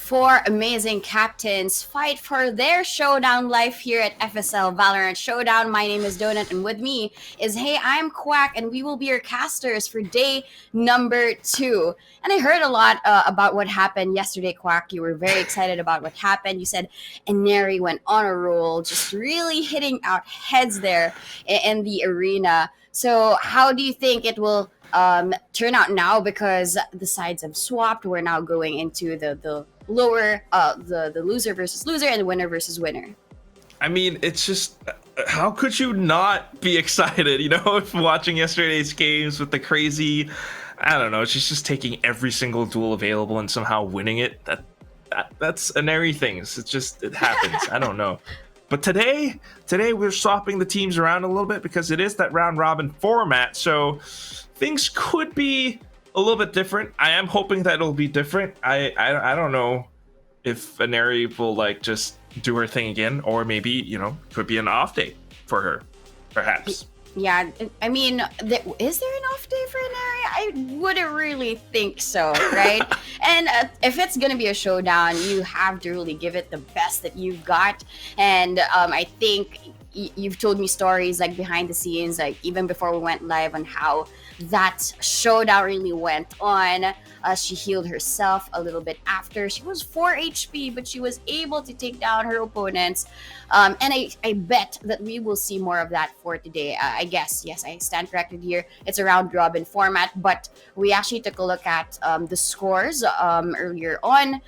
Four amazing captains fight for their showdown life here at FSL Valorant Showdown. My name is Donut, and with me is Hey, I'm Quack, and we will be your casters for day number 2. And I heard a lot about what happened yesterday, Quack. You were very excited about what happened. You said Ineri went on a roll, just really hitting out heads there in the arena. So how do you think it will turn out now, because the sides have swapped? We're now going into the lower, the loser versus loser and the winner versus winner. I mean, it's just, how could you not be excited, you know, if watching yesterday's games with the crazy, I don't know, she's just taking every single duel available and somehow winning it. That's Ineri things. It's just, it happens. I don't know. But today we're swapping the teams around a little bit because it is that round robin format. So things could be a little bit different. I am hoping that it'll be different. I don't know if Ineri will like just do her thing again, or maybe, you know, could be an off day for her, perhaps. Yeah, I mean, is there an off day for Ineri? I wouldn't really think so, right? And if it's gonna be a showdown, you have to really give it the best that you've got. And I think you've told me stories like behind the scenes, like even before we went live, on how that showdown really went on. She healed herself a little bit after. She was 4 HP, but she was able to take down her opponents. And I bet that we will see more of that for today. I guess, yes, I stand corrected here. It's a round robin format, but we actually took a look at the scores earlier on.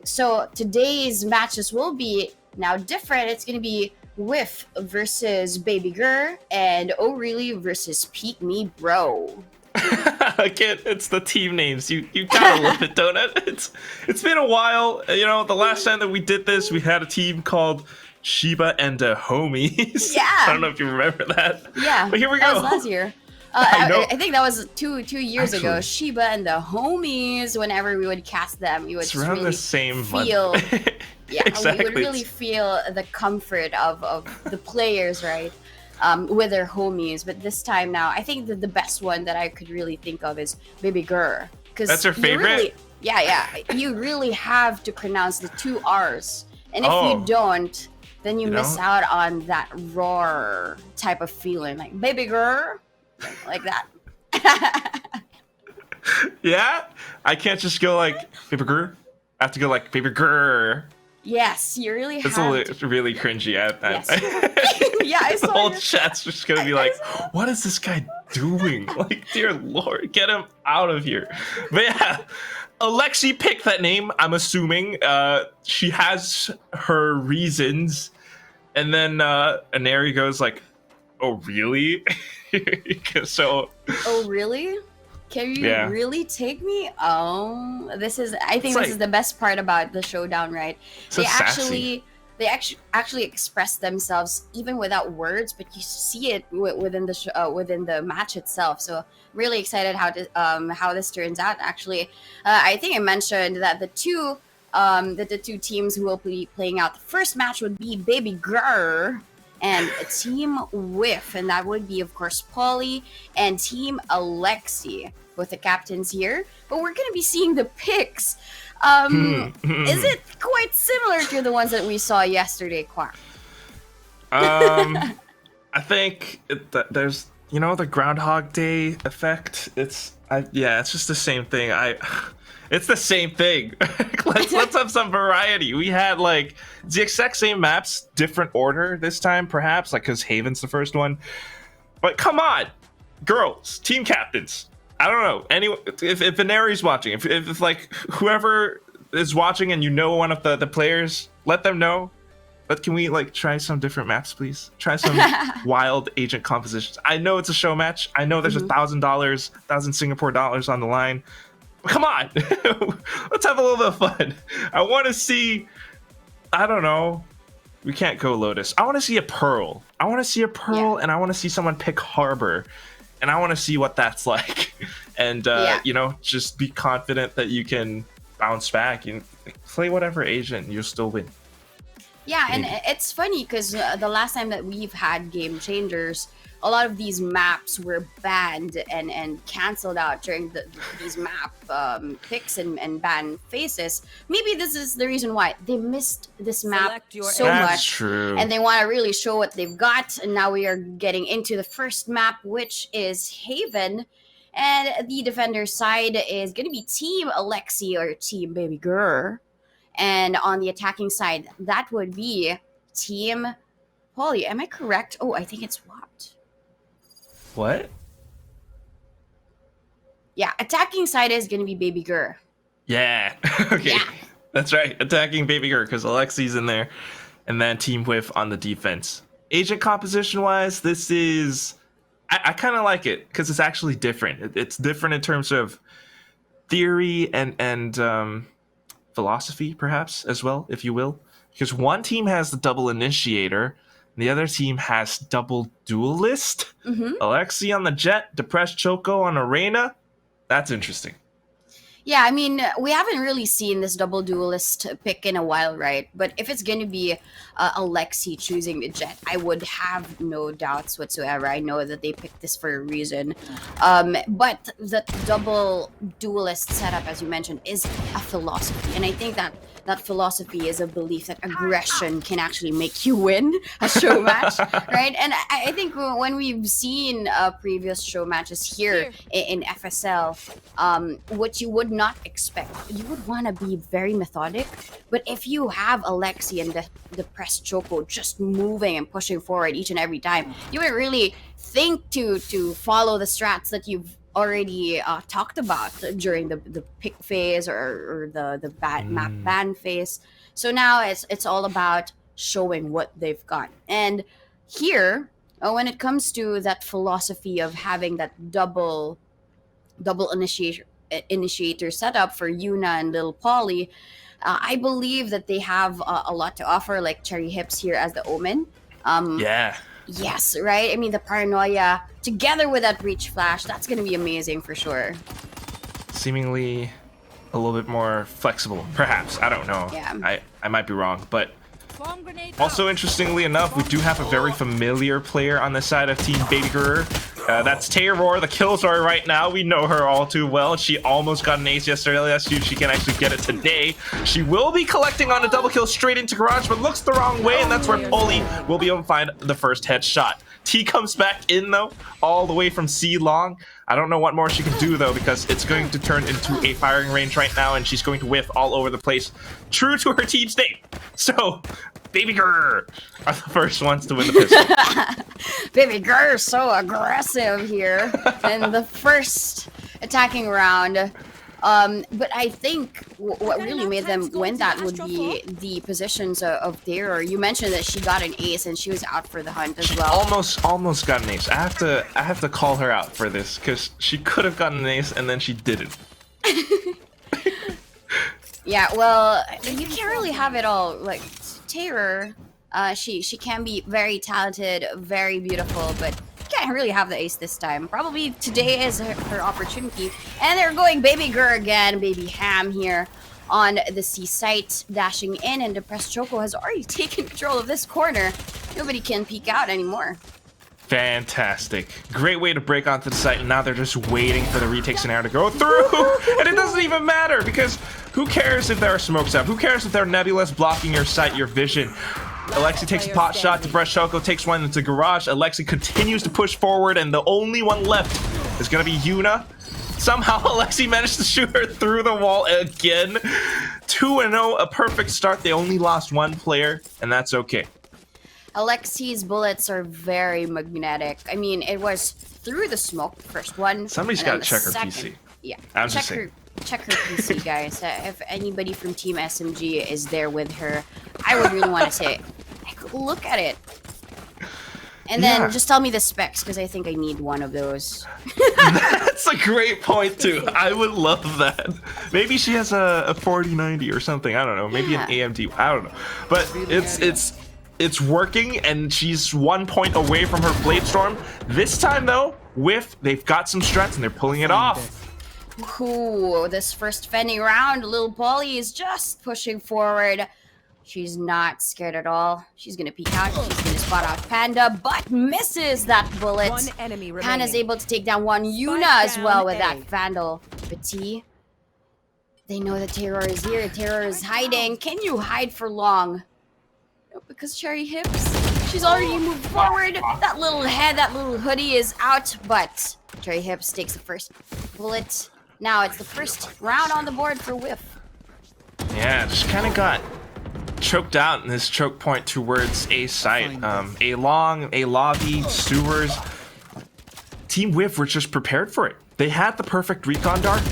So today's matches will be now different. It's going to be Whiff versus BABYGRR and Oh Really versus Peek Me Bro. Again, it's the team names. You gotta love it, Donut. It's been a while. You know, the last time that we did this, we had a team called Sheba and the Homies. Yeah. I don't know if you remember that. Yeah. But here we go. That was last year. I think that was two years ago. Sheba and the Homies. Whenever we would cast them, you would it's around really the same feel. Yeah, exactly. we would really feel the comfort of the players, right? With their homies. But this time now, I think that the best one that I could really think of is BABYGRR. That's her favorite? Really, yeah. You really have to pronounce the 2 R's. And if you don't, then you miss out on that roar type of feeling. Like BABYGRR, like that. Yeah? I can't just go like BABYGRR. I have to go like BABYGRR. Yes, you really have. It's really cringy. Yes. Yeah, I saw the whole chat's just gonna be like, what is this guy doing? Like, dear Lord, get him out of here. But yeah, Alexi picked that name, I'm assuming. She has her reasons. And then Ineri goes like, oh, really? So. Oh, really? Can you really take me? Oh, I think this is the best part about the showdown, right? So They actually express themselves even without words, but you see it within the match itself. So really excited how this turns out. Actually, I think I mentioned that the two teams who will be playing out the first match would be BABYGRR and Team Whiff, and that would be, of course, Polly and Team Alexi with the captains here. But we're going to be seeing the picks. Is it quite similar to the ones that we saw yesterday, Quack? I think there's, you know, the Groundhog Day effect. It's just the same thing. It's the same thing. let's have some variety. We had like the exact same maps, different order this time, perhaps, like because Haven's the first one. But come on, girls, team captains. I don't know. Anyone, if Ineri's watching, if like whoever is watching and you know one of the players, let them know. But can we like try some different maps, please? Try some wild agent compositions. I know it's a show match. I know there's $1,000 Singapore dollars on the line. Come on, let's have a little bit of fun. I want to see, I don't know, we can't go Lotus. I want to see a Pearl. And I want to see someone pick Harbor, and I want to see what that's like. And, you know, just be confident that you can bounce back and play whatever agent, you'll still win. Yeah, and Maybe. it's funny because the last time that we've had game changers, a lot of these maps were banned and canceled out during these map picks and ban phases. Maybe this is the reason why they missed this map Select your so area. That's much, true. and they want to really show what they've got. And now we are getting into the first map, which is Haven. And the defender side is going to be Team Alexi or Team BABYGRR. And on the attacking side, that would be Team Polly. Am I correct? Oh, I think it's swapped. What? Yeah, attacking side is going to be BABYGRR. Yeah. Okay. Yeah. That's right. Attacking BABYGRR because Alexi's in there, and then Team Whiff on the defense. Agent composition wise, this is I kind of like it because it's actually different. It's different in terms of theory and philosophy, perhaps as well, if you will. Because one team has the double initiator, and the other team has double duelist. Mm-hmm. Alexi on the jet, depressed Choco on arena. That's interesting. Yeah, I mean, we haven't really seen this double duelist pick in a while, right? But if it's going to be Alexi choosing the jet, I would have no doubts whatsoever. I know that they picked this for a reason. But the double duelist setup, as you mentioned, is a philosophy. And I think that that philosophy is a belief that aggression can actually make you win a show match, right? And I think when we've seen previous show matches here in FSL, what you would not expect, you would want to be very methodic. But if you have Alexi and the press Choco just moving and pushing forward each and every time, you would really think to follow the strats that you've already talked about during the pick phase or the map ban phase. So now it's all about showing what they've got. And here, when it comes to that philosophy of having that double initiator setup for Yuna and Little Polly, I believe that they have a lot to offer, like Cherry Hips here as the Omen. Yeah. Yes, right? I mean, the paranoia together with that breach flash, that's going to be amazing for sure. Seemingly a little bit more flexible, perhaps. I don't know. Yeah. I might be wrong, but also interestingly enough, we do have a very familiar player on the side of Team BABYGRR. That's Taylor, the Killjoy right now. We know her all too well. She almost got an ace yesterday. Let's see if she can actually get it today. She will be collecting on a double kill straight into Garage, but looks the wrong way, and that's where Polly will be able to find the first headshot. T comes back in, though, all the way from C long. I don't know what more she can do, though, because it's going to turn into a firing range right now, and she's going to whiff all over the place, true to her team's name. So, BABYGRR are the first ones to win the pistol. BABYGRR is so aggressive here in the first attacking round. But I think what really made them win that would be the positions of Taylor. You mentioned that she got an ace and she was out for the hunt as well. Almost got an ace. I have to call her out for this because she could have gotten an ace and then she didn't. Yeah, well, you can't really have it all. Like Taylor, she can be very talented, very beautiful, but can't really have the ace this time. Probably today is her opportunity. And they're going BABYGRR again, Baby Ham here on the C site, dashing in, and Depressed Choco has already taken control of this corner. Nobody can peek out anymore. Fantastic. Great way to break onto the site, and now they're just waiting for the retake scenario to go through. And it doesn't even matter, because who cares if there are smokes out? Who cares if there are nebulas blocking your sight, your vision? Alexi takes a pot shot, Depressed Choco takes one into Garage. Alexi continues to push forward, and the only one left is going to be Yuna. Somehow Alexi managed to shoot her through the wall again. 2-0, a perfect start. They only lost one player, and that's okay. Alexi's bullets are very magnetic. I mean, it was through the smoke, first one. Somebody's got to check her PC. Yeah, I'm just saying. Check her PC, guys. If anybody from Team SMG is there with her, I would really want to say, look at it. And then just tell me the specs, because I think I need one of those. That's a great point, too. I would love that. Maybe she has a 4090 or something. I don't know. Maybe an AMD. I don't know. But it's working, and she's 1 point away from her Blade Storm. This time, though, Whiff, they've got some strats, and they're pulling it off. Ooh, this first fending round, Little Polly is just pushing forward. She's not scared at all. She's gonna peek out. She's gonna spot out Panda, but misses that bullet. One enemy remaining. Panda's able to take down one Yuna as well with that Vandal. But T, they know that Terror is here. Terror is hiding. Can you hide for long? No, because Cherry Hips, she's already moved forward. That little head, that little hoodie is out, but Cherry Hips takes the first bullet. Now it's the first round on the board for Whiff. Yeah, just kind of got choked out in this choke point towards A site. A long, A lobby, sewers. Team Whiff were just prepared for it. They had the perfect recon dart,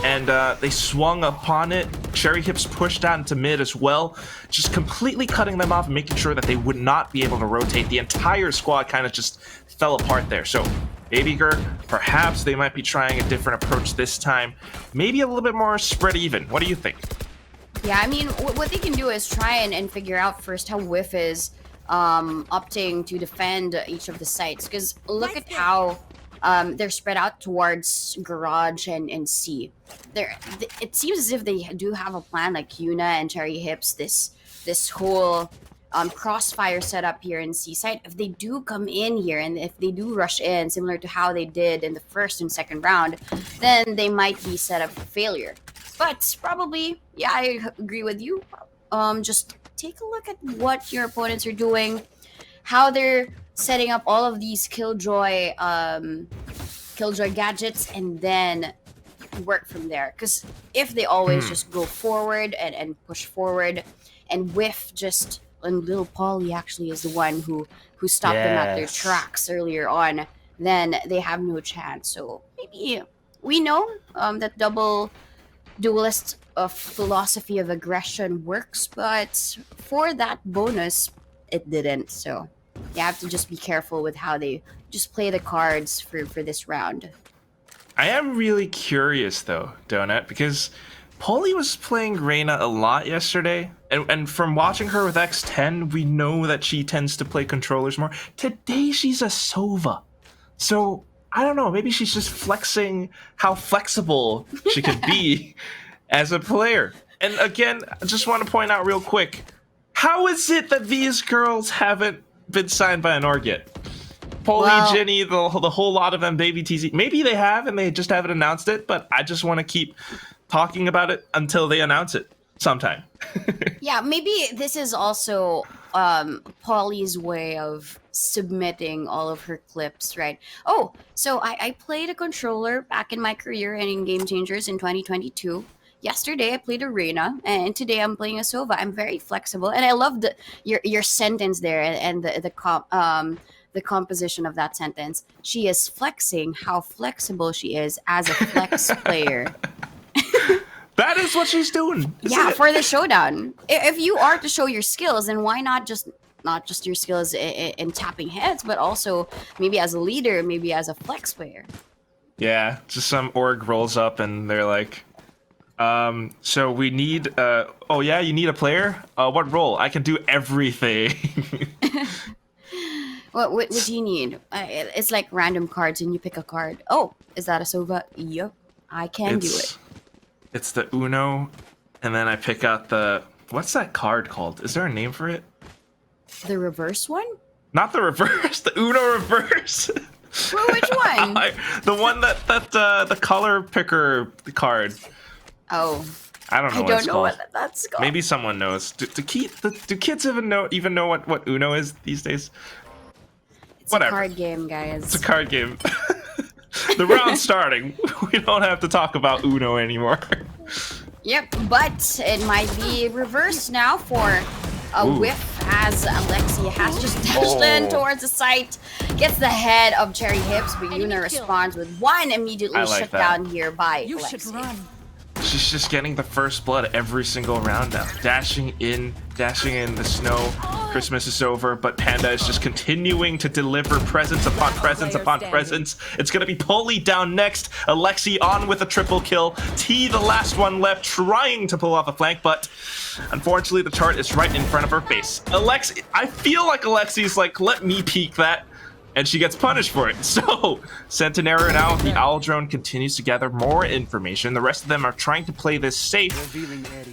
and they swung upon it. Cherry Hips pushed out into mid as well, just completely cutting them off and making sure that they would not be able to rotate. The entire squad kind of just fell apart there. So BABYGRR, perhaps they might be trying a different approach this time. Maybe a little bit more spread even. What do you think? Yeah, I mean, what they can do is try and figure out first how Whiff is opting to defend each of the sites. Because look at how they're spread out towards Garage and C. It seems as if they do have a plan, like Yuna and Cherry Hips, this whole crossfire setup here in C site. If they do come in here and if they do rush in, similar to how they did in the first and second round, then they might be set up for failure. But probably, yeah, I agree with you. Just take a look at what your opponents are doing, how they're setting up all of these Killjoy gadgets, and then work from there. Because if they always just go forward and push forward, and Whiff just, and little Polly actually is the one who stopped them at their tracks earlier on, then they have no chance. So maybe we know that double duelist philosophy of aggression works, but for that bonus, it didn't. So you have to just be careful with how they just play the cards for this round. I am really curious though, Donut, because Polly was playing Reyna a lot yesterday, and from watching her with X10, we know that she tends to play controllers more. Today, she's a Sova. So I don't know, maybe she's just flexing how flexible she could be as a player. And again, I just want to point out real quick, how is it that these girls haven't been signed by an org yet? Polly, Jenny, the whole lot of them, Baby TZ. Maybe they have and they just haven't announced it, but I just want to keep talking about it until they announce it sometime. Yeah, maybe this is also Polly's way of submitting all of her clips, right? Oh, so I played a controller back in my career and in Game Changers in 2022. Yesterday I played a Reyna, and today I'm playing a Sova. I'm very flexible, and I love your sentence there and the composition of that sentence. She is flexing how flexible she is as a flex player. That is what she's doing. Yeah, for the showdown. If you are to show your skills, then why not just your skills in tapping heads, but also maybe as a leader, maybe as a flex player. Yeah, just some org rolls up and they're like, so we need, oh yeah, you need a player? What role? I can do everything. What do you need? It's like random cards and you pick a card. Oh, is that a Sova? Yep, I can do it. It's the Uno, and then I pick out the, what's that card called? Is there a name for it? The reverse one? Not the reverse, the Uno reverse. Well, which one? The one that the color picker card. Oh. I don't know. I don't know what that's called. Maybe someone knows. Do kids even know what Uno is these days? It's a card game, guys. It's a card game. The round's starting. We don't have to talk about Uno anymore. Yep, but it might be reversed now for a Whiff, as Alexi has just dashed in towards the site, gets the head of Cherry Hips, but Yuna responds with one immediately shut down here by Alexi. Should run. She's just getting the first blood every single round now. Dashing in the snow. Christmas is over, but Panda is just continuing to deliver presence upon presence upon presence. It's gonna be Polly down next. Alexi on with a triple kill. T, the last one left, trying to pull off a flank, but unfortunately the chart is right in front of her face. Alexi, I feel like Alexi's like, let me peek that. and she gets punished for it. So Centenario now, the Owl Drone continues to gather more information. The rest of them are trying to play this safe.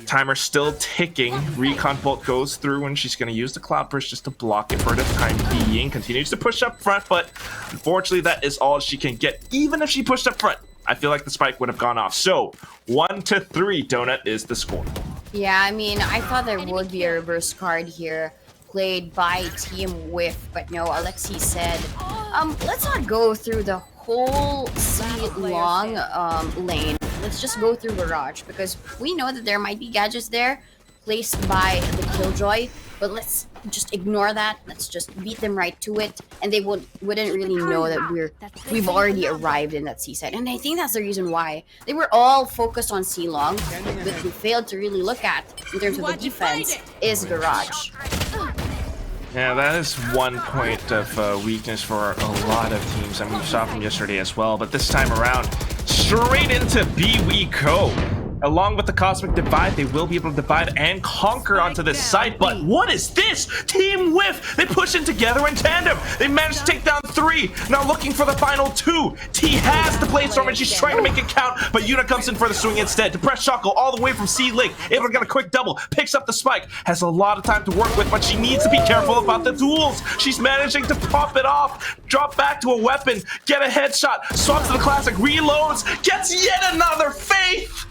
Timer still ticking. Recon Bolt goes through, and she's going to use the Cloud Burst just to block it for the time being. Continues to push up front, but unfortunately that is all she can get. Even if she pushed up front, I feel like the spike would have gone off. So 1-3 Donut is the score. Yeah, I mean, I thought there would be a reverse card here played by Team Whiff, but no, Alexi said, let's not go through the whole C-long lane. Let's just go through Garage, because we know that there might be gadgets there placed by the Killjoy, but let's just ignore that. Let's just beat them right to it, and they wouldn't really know that we've already arrived in that C side. And I think that's the reason why they were all focused on C long, but we failed to really look at in terms of the defense is Garage. Yeah, that is one point of weakness for a lot of teams. I mean, we saw from yesterday as well, but this time around, straight into B we go. Along with the Cosmic Divide, they will be able to divide and conquer onto this site. But what is this? Team Whiff! They push in together in tandem. They managed to take down 3. Now looking for the final 2. T has the Bladestorm and she's trying to make it count, but Yuna comes in for the swing instead. Depressed Shocko all the way from C Lake, able to get a quick double, picks up the spike, has a lot of time to work with, but she needs to be careful about the duels. She's managing to pop it off, drop back to a weapon, get a headshot, swaps to the classic, reloads, gets yet another Faith!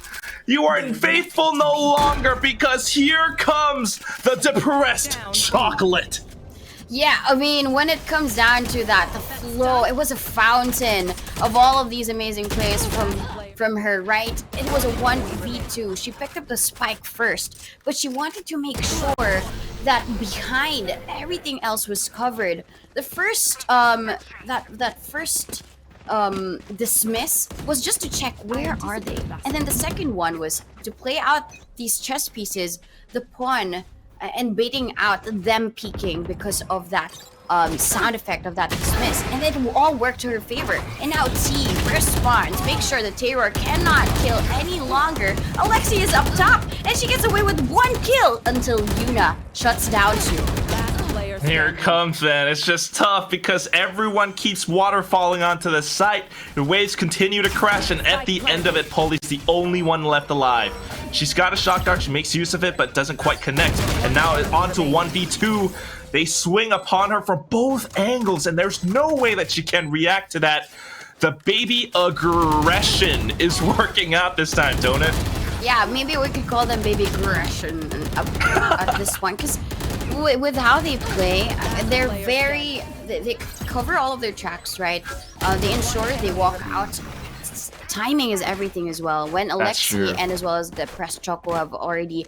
You are faithful no longer, because here comes the depressed chocolate. Yeah, I mean, when it comes down to that, the flow, it was a fountain of all of these amazing plays from her, right? It was a 1v2. She picked up the spike first, but she wanted to make sure that behind everything else was covered. The first, that first dismiss was just to check where are they, and then the second one was to play out these chess pieces, the pawn, and baiting out them peeking because of that sound effect of that dismiss, and it all worked to her favor. And now T responds, make sure the terror cannot kill any longer. Alexi is up top, and she gets away with 1 kill until Yuna shuts down 2. Here it comes, man. It's just tough because everyone keeps water falling onto the site. The waves continue to crash, and at the end of it, Polly's the only one left alive. She's got a shock dart. She makes use of it, but doesn't quite connect. And now onto 1v2. They swing upon her from both angles, and there's no way that she can react to that. The baby aggression is working out this time, don't it? Yeah, maybe we could call them baby aggression at this point, because with how they play, they're very, they cover all of their tracks, right? They ensure they walk out. Timing is everything as well. When Alexi and as well as the Press Choco have already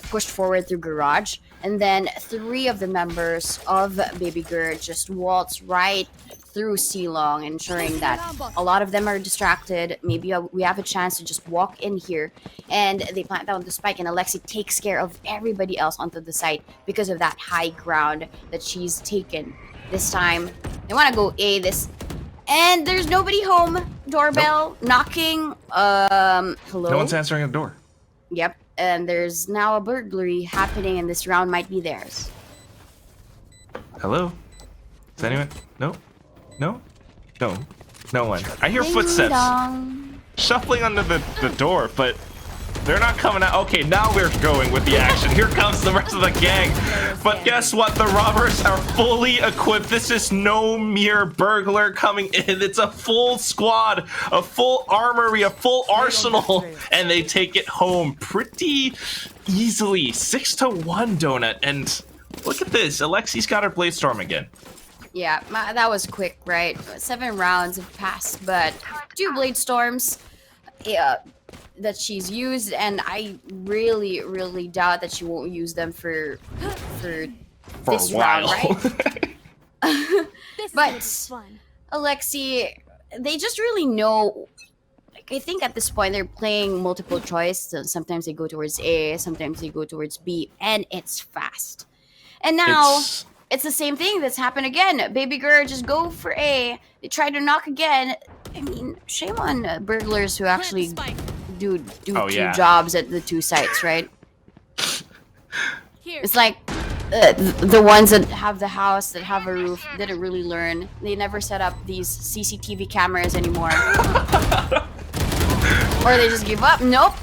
pushed forward through Garage, and then 3 of the members of BABYGRR just waltz right through C-Long, ensuring that a lot of them are distracted. Maybe we have a chance to just walk in here, and they plant down the spike, and Alexi takes care of everybody else onto the site because of that high ground that she's taken. This time, they want to go A this, and there's nobody home. Doorbell knocking. Hello? No one's answering the door. Yep, and there's now a burglary happening, and this round might be theirs. Hello? Is anyone? No? No? No. No one. I hear footsteps shuffling under the door, but they're not coming out. Okay, now we're going with the action. Here comes the rest of the gang. But guess what? The robbers are fully equipped. This is no mere burglar coming in. It's a full squad, a full armory, a full arsenal, and they take it home pretty easily. 6-1 Donut. And look at this. Alexi's got her Bladestorm again. Yeah, that was quick, right? 7 rounds have passed, but 2 Bladestorms that she's used, and I really, really doubt that she won't use them for this round, right? But Alexi, they just really know. Like, I think at this point they're playing multiple choice. So sometimes they go towards A, sometimes they go towards B, and it's fast. And now it's the same thing that's happened again. BABYGRR just go for A. They try to knock again. I mean, shame on burglars who actually do two jobs at the 2 sites, right? It's like the ones that have the house, that have a roof, didn't really learn. They never set up these CCTV cameras anymore. Or they just give up. Nope.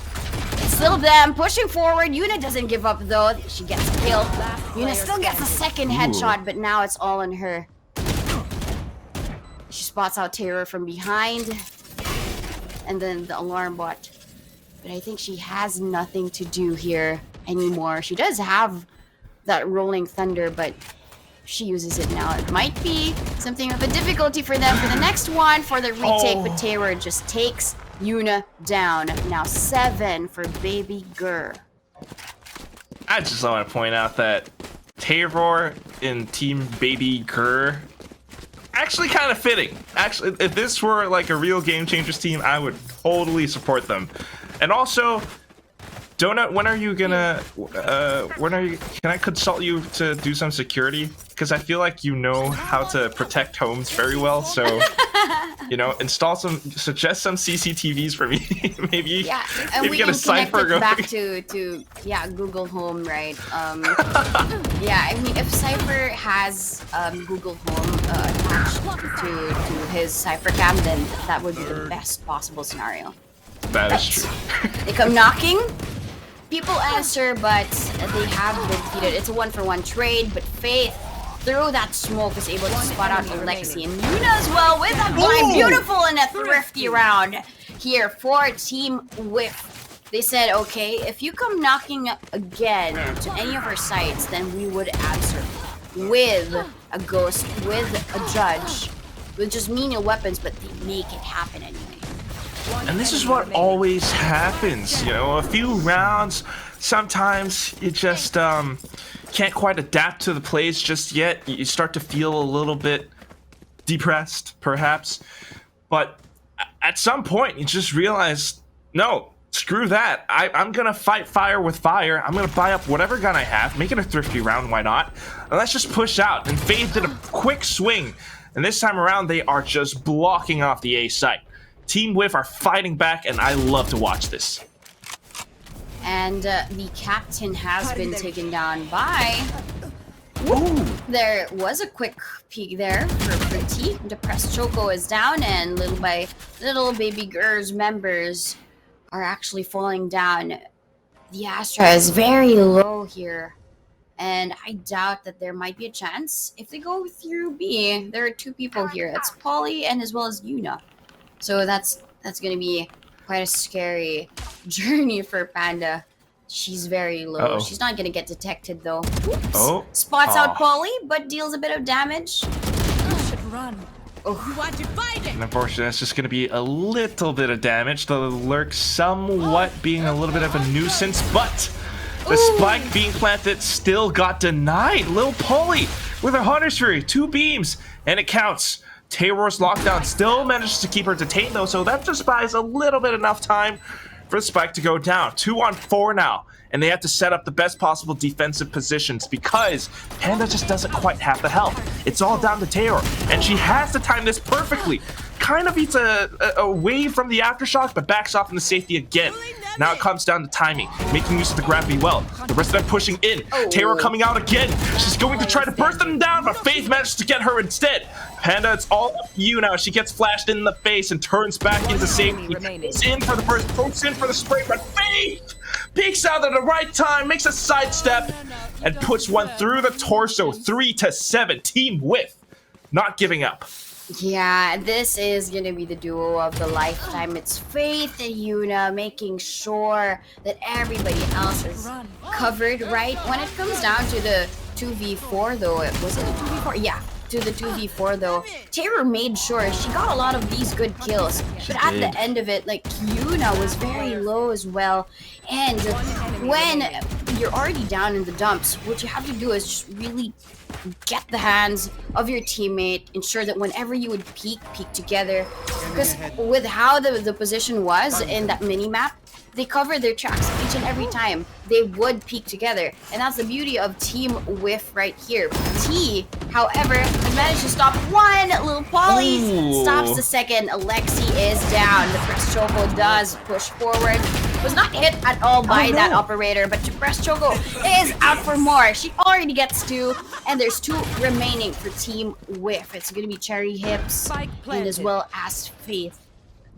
It's still them pushing forward. Yuna doesn't give up though. She gets killed. Yuna still gets a second headshot, but now it's all on her. She spots out Terror from behind. And then the alarm bot. But I think she has nothing to do here anymore. She does have that rolling thunder, but she uses it now. It might be something of a difficulty for them for the next one for the retake, but Terror just takes Yuna down. Now 7 for BABYGRR. I just want to point out that Terror in Team BABYGRR actually kind of fitting. Actually, if this were like a real Game Changers team, I would totally support them. And also, Donut, when are you gonna, can I consult you to do some security? Because I feel like you know how to protect homes very well, so, you know, suggest some CCTVs for me, maybe. Yeah, and we get can a cipher connect it going. back to Google Home, right? Yeah, I mean, if Cypher has Google Home attached to his Cypher cam, then that would be the best possible scenario. That is true. They come knocking, people answer, but they have been defeated. It's a 1-for-1 trade, but Faith, through that smoke, is able to spot out Alexi and Yuna as well with a blind. Beautiful and a thrifty round here for Team Whiff. They said, okay, if you come knocking again to any of our sites, then we would answer with a ghost, with a judge, with just menial weapons, but they make it happen anyway. And this is what always happens, you know, a few rounds, sometimes you just can't quite adapt to the plays just yet. You start to feel a little bit depressed, perhaps, but at some point you just realize, no, screw that. I'm gonna fight fire with fire. I'm gonna buy up whatever gun I have, make it a thrifty round, why not? And let's just push out. And Faith did a quick swing, and this time around they are just blocking off the A site. Team Whiff are fighting back, and I love to watch this. And the captain has been taken down by... There was a quick peek there for T. Depressed Choco is down, and little by little BABYGRR's members are actually falling down. The Astra is very low here, and I doubt that there might be a chance if they go through B. There are 2 people here. It's Polly and as well as Yuna. So that's going to be quite a scary journey for Panda. She's very low. She's not going to get detected though. Oops. Spots out Polly, but deals a bit of damage. You should run. You want to fight it. And unfortunately, that's just going to be a little bit of damage. The lurk somewhat being a little bit of a nuisance, but the spike being planted still got denied. Little Polly with her Hunter's Fury, 2 beams, and it counts. Terror's lockdown still manages to keep her detained though, so that just buys a little bit enough time for the spike to go down. 2-on-4 now, and they have to set up the best possible defensive positions because Panda just doesn't quite have the health. It's all down to Terror, and she has to time this perfectly. Kind of eats a wave from the aftershock, but backs off in the safety again. Now it comes down to timing, making use of the gravity well. The rest of them pushing in. Terror coming out again. She's going to try to burst them down, but Faith manages to get her instead. Panda, it's all up to you now. She gets flashed in the face and turns back into safety. It's in for the first, pokes in for the spray, but Faith peeks out at the right time, makes a sidestep, and puts one through the torso. 3-7. Team Whiff not giving up. Yeah, this is gonna be the duo of the lifetime. It's Faith and Yuna making sure that everybody else is covered, right? When it comes down to the 2v4 though, was it a 2v4? Yeah, to the 2v4 though, Terror made sure she got a lot of these good kills. But at the end of it, like, Yuna was very low as well. And when you're already down in the dumps, what you have to do is just really get the hands of your teammate, ensure that whenever you would peek together, because with how the position was in that mini map, they covered their tracks each and every time they would peek together, and that's the beauty of Team Whiff right here. T, however, has managed to stop one. Little Polly stops the second. Alexi is down. The first Choco does push forward. Was not hit at all by no. that operator, but Press Choco is out for more. She already gets 2, and there's 2 remaining for Team Whiff. It's gonna be Cherry Hips Spike and as planted. well as Faith.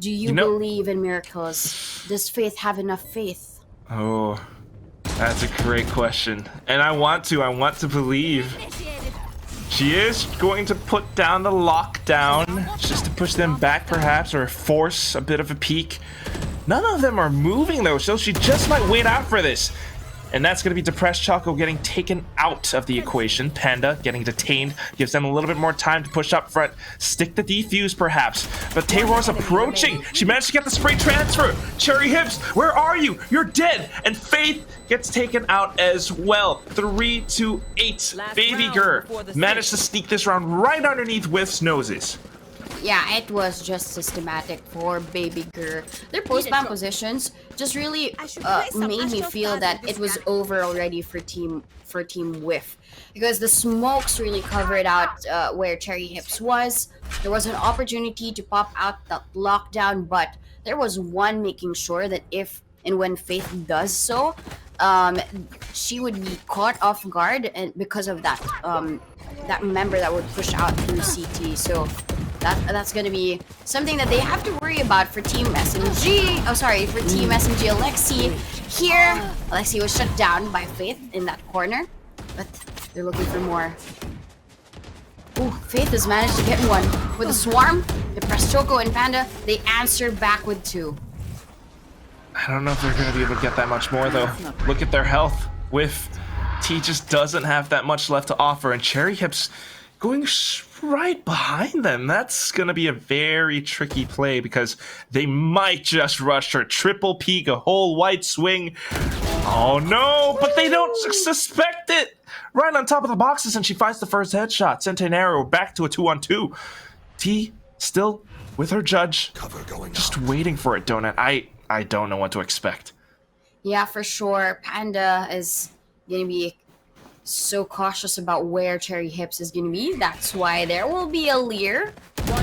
Do you, know- believe in miracles? Does Faith have enough faith? Oh, that's a great question. And I want to believe. She is going to put down the lockdown just to push them back perhaps, or force a bit of a peek. None of them are moving though, so she just might wait out for this. And that's going to be Depressed Choco getting taken out of the equation. Panda getting detained gives them a little bit more time to push up front. Stick the defuse perhaps. But Taylor's approaching. She managed to get the spray transfer. Cherry Hips, where are you? You're dead. And Faith gets taken out as well. 3-8. BABYGRR managed to sneak this round right underneath Whiff's noses. Yeah, it was just systematic for BABYGRR. Their post-ban positions just really made me feel that it was over already for Team Whiff, because the smokes really covered out where Cherry Hips was. There was an opportunity to pop out the lockdown, but there was one making sure that if and when Faith does so, she would be caught off guard, and because of that that member that would push out through CT. So that's gonna be something that they have to worry about for Team SMG. Oh, sorry, for Team SMG. Alexi here. Alexi was shut down by Faith in that corner, but they're looking for more. Ooh, Faith has managed to get one with a swarm. They press Choco and Panda. They answer back with 2. I don't know if they're going to be able to get that much more though. Look at their health. Whiff. T just doesn't have that much left to offer, and Cherry Hips going right behind them. That's going to be a very tricky play because they might just rush her. Triple peek, a whole white swing. Oh no, but they don't suspect it. Right on top of the boxes, and she finds the first headshot. Centenario back to a 2-on-2. T still with her judge. Just waiting for it, Donut. I don't know what to expect. Yeah, for sure. Panda is gonna be so cautious about where Cherry Hips is gonna be. That's why there will be a leer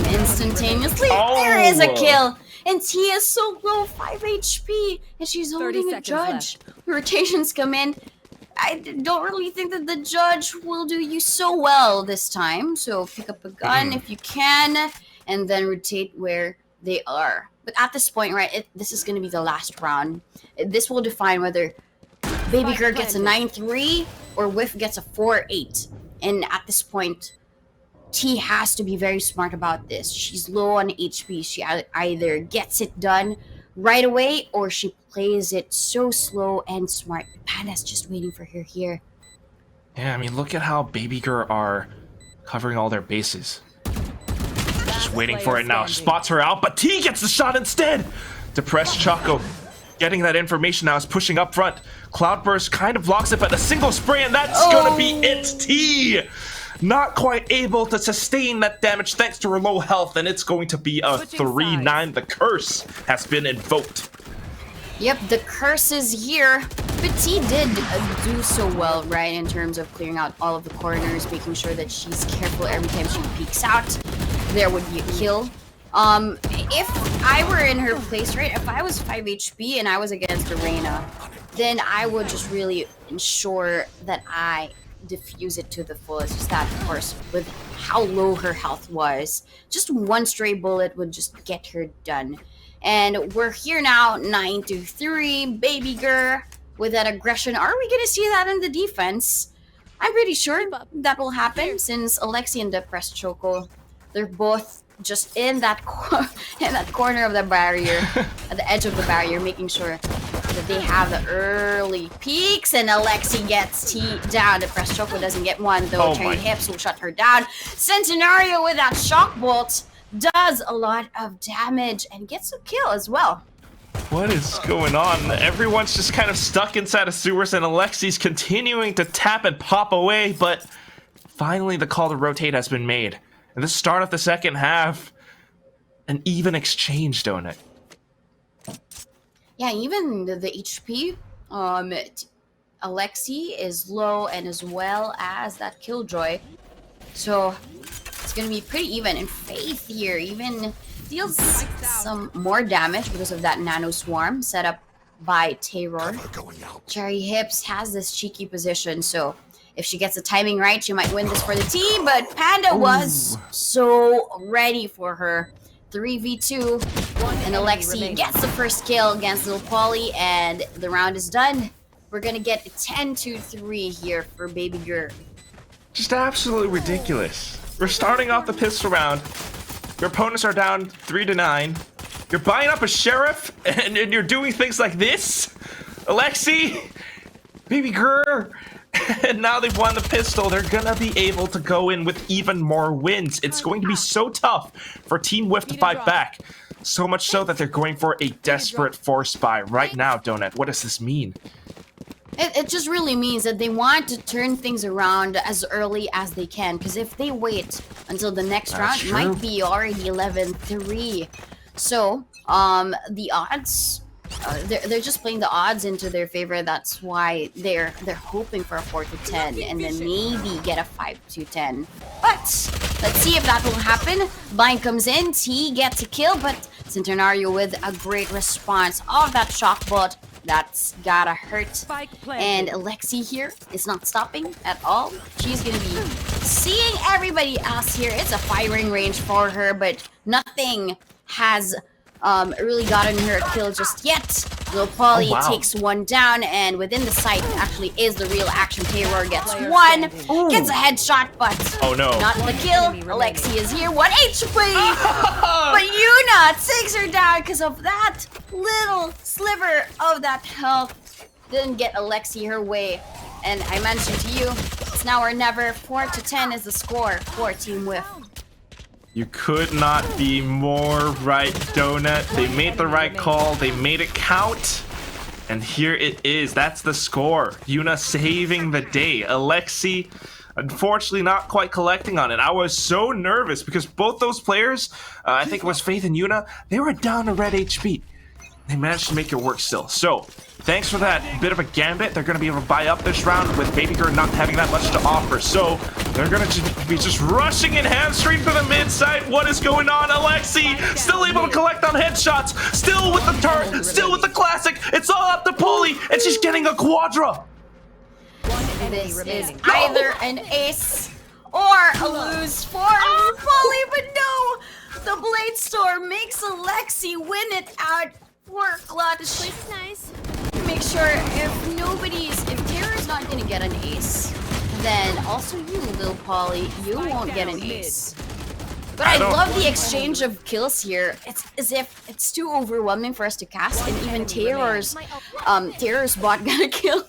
instantaneously. Oh. There is a kill, and T is so low, 5 HP, and she's holding a seconds judge. Rotations come in. I don't really think that the judge will do you so well this time. So pick up a gun if you can, and then rotate where they are. But at this point, right, this is going to be the last round. This will define whether BABYGRR gets a 9-3 or Whiff gets a 4-8. And at this point, T has to be very smart about this. She's low on HP. She either gets it done right away or she plays it so slow and smart. Panda's just waiting for her here. Yeah, I mean, look at how BABYGRR are covering all their bases. Just waiting for it now. Spots her out, but T gets the shot instead. Depressed Choco getting that information now, is pushing up front. Cloudburst kind of blocks it, but a single spray, and that's gonna be it. T not quite able to sustain that damage thanks to her low health, and it's going to be a 3-9. The curse has been invoked. Yep, the curse is here. But T did do so well, right, in terms of clearing out all of the corners, making sure that she's careful every time she peeks out. There would be a kill. If I were in her place, right, if I was 5 HP and I was against Arena, then I would just really ensure that I diffuse it to the fullest. Just that, of course, with how low her health was, just one stray bullet would just get her done. And we're here now, 9-3, BABYGRR with that aggression. Are we going to see that in the defense? I'm pretty sure that will happen since Alexi and Depressed Choco, they're both just in that corner of the barrier, at the edge of the barrier, making sure that they have the early peaks, and Alexi gets T down. Depressed Choco doesn't get one, though. Cherry Hips will shut her down. Centenario with that shock bolt does a lot of damage and gets a kill as well. What is going on? Everyone's just kind of stuck inside of sewers, and Alexi's continuing to tap and pop away, but finally the call to rotate has been made. And the start of the second half, an even exchange, don't it? Yeah, even the HP, Alexi is low, and as well as that Killjoy. So it's gonna be pretty even. And Faith here even deals some more damage because of that nano swarm set up by Terror. Cherry Hips has this cheeky position, so if she gets the timing right, she might win this for the team, but Panda was so ready for her. 3v2, and Alexi gets the first kill against Lil Polly, and the round is done. We're gonna get 10-3 here for BABYGRR. Just absolutely ridiculous. We're starting off the pistol round. Your opponents are down 3-9. You're buying up a sheriff, and you're doing things like this? Alexi, BABYGRR, and now they've won the pistol. They're gonna be able to go in with even more wins. It's going to be so tough for Team Whiff to fight back. So much so that they're going for a desperate force buy right now, Donut. What does this mean? It just really means that they want to turn things around as early as they can, because if they wait until the next round, it might be already 11-3. So, the odds, they're just playing the odds into their favor. That's why they're hoping for a 4-10 and then maybe get a 5-10. But let's see if that will happen. Blind comes in, T gets a kill, but Centenario with a great response of that shock bullet. That's gotta hurt. And Alexi here is not stopping at all. She's gonna be seeing everybody else here. It's a firing range for her, but nothing has really gotten her a kill just yet. Lil Polly takes one down, and within the sight actually is the real action. Terror gets one, gets a headshot, but not the kill. Alexi is here, 1 HP, but Yuna takes her down because of that little sliver of that health. Didn't get Alexi her way, and I mentioned to you, it's now or never. 4-10 is the score for Team Whiff. You could not be more right, Donut. They made the right call. They made it count. And here it is. That's the score. Yuna saving the day. Alexi, unfortunately, not quite collecting on it. I was so nervous because both those players, I think it was Faith and Yuna, they were down to red HP. They managed to make it work still. So, thanks for that bit of a gambit. They're going to be able to buy up this round with BABYGRR not having that much to offer. So, they're going to be just rushing in hamstring for the mid side. What is going on? Alexi still able to collect on headshots. Still with the turret. Still with the classic. It's all up to Polly, and she's getting a quadra. This is either an ace or a lose for Polly, but no! The Blade Storm makes Alexi win it out for clutch. Nice. Make sure if Terror's not gonna get an ace, then also you, Lil Polly, you won't get an ace. But I love the exchange of kills here. It's as if it's too overwhelming for us to cast, and even Terror's bot got a kill.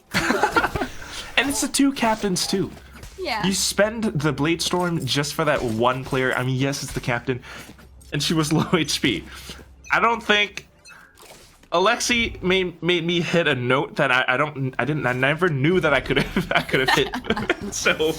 And it's the two captains too. Yeah. You spend the Blade Storm just for that one player. I mean, yes, it's the captain, and she was low HP. I don't think Alexi made me hit a note that I never knew that I could have hit. So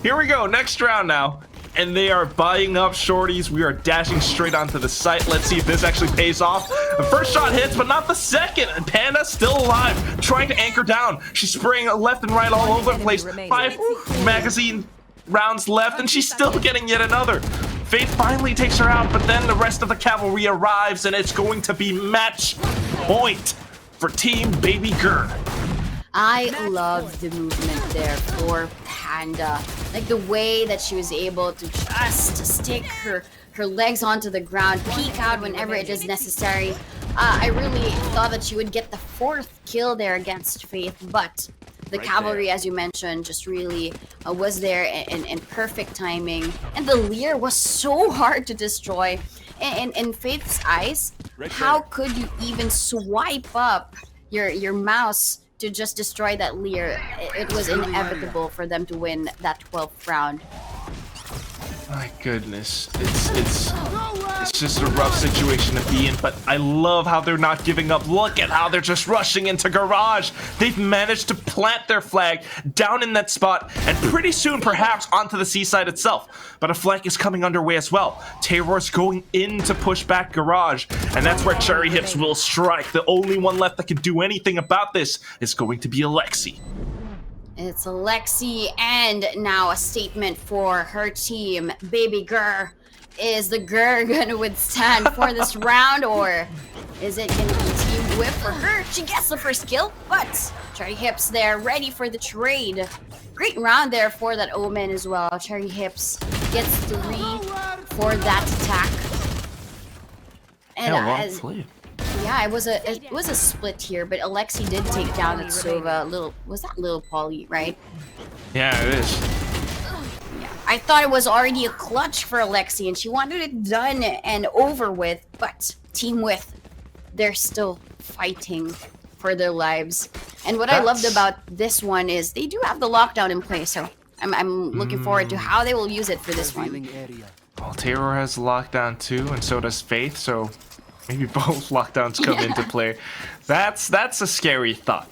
here we go, next round now. And they are buying up shorties. We are dashing straight onto the site. Let's see if this actually pays off. The first shot hits, but not the second. And Panda still alive, trying to anchor down. She's spraying left and right all over the place. 5 magazine rounds left, and she's still getting yet another. Faith finally takes her out, but then the rest of the cavalry arrives, and it's going to be match point for Team BABYGRR. I love the movement there for Panda. Like the way that she was able to just stick her legs onto the ground, peek out whenever it is necessary. I really thought that she would get the 4th kill there against Faith, but the cavalry, as you mentioned, just really was there in perfect timing. And the Leer was so hard to destroy. And in Faith's eyes, how could you even swipe up your mouse to just destroy that Leer? It was inevitable for them to win that 12th round. My goodness, it's just a rough situation to be in, but I love how they're not giving up. Look at how they're just rushing into Garage. They've managed to plant their flag down in that spot, and pretty soon perhaps onto the seaside itself. But a flank is coming underway as well. Terror's going in to push back Garage, and that's where Cherry Hips will strike. The only one left that can do anything about this is going to be Alexi. It's Alexi, and now a statement for her team. BABYGRR, is the GRR gonna withstand for this round, or is it gonna be Team Whiff for her. She gets the first kill, but Cherry Hips there, ready for the trade. Great round there for that Omen as well. Cherry Hips gets 3 for that attack. And yeah, it was a split here, but Alexi did take down that Sova. Was that Lil Polly, right? Yeah, it is. Yeah, I thought it was already a clutch for Alexi, and she wanted it done and over with. But Team Whiff, they're still fighting for their lives. And what I loved about this one is they do have the lockdown in place, so I'm looking forward to how they will use it for this one. Well, Terror has lockdown too, and so does Faith, so maybe both lockdowns come into play. That's a scary thought.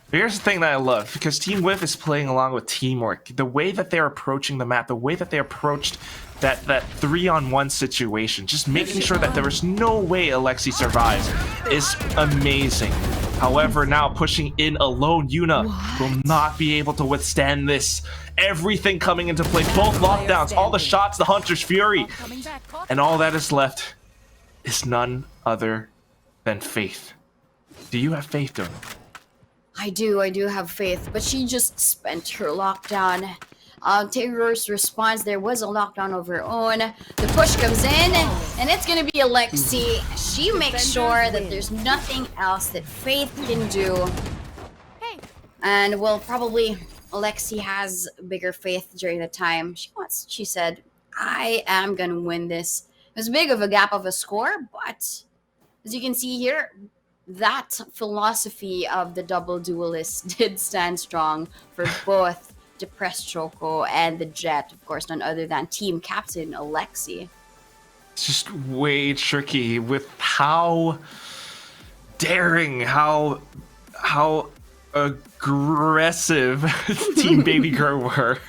But here's the thing that I love, because Team Whiff is playing along with teamwork. The way that they're approaching the map, the way that they approached that 3-on-1 situation, just making sure that there is no way Alexi survives is amazing. However, now pushing in alone, Yuna will not be able to withstand this. Everything coming into play, both lockdowns, all the shots, the Hunter's Fury, and all that is left is none other than Faith. Do you have Faith, Dona? I do have Faith, but she just spent her lockdown. Terror's response, there was a lockdown of her own. The push comes in, and it's gonna be Alexi. She makes sure that there's nothing else that Faith can do. And well, probably Alexi has bigger faith during the time. She said, I am gonna win this. It was big of a gap of a score, but as you can see here, that philosophy of the double duelist did stand strong for both Depressed Choco and the Jet, of course, none other than team captain Alexi. It's just way tricky with how daring, how aggressive Team BABYGRR were.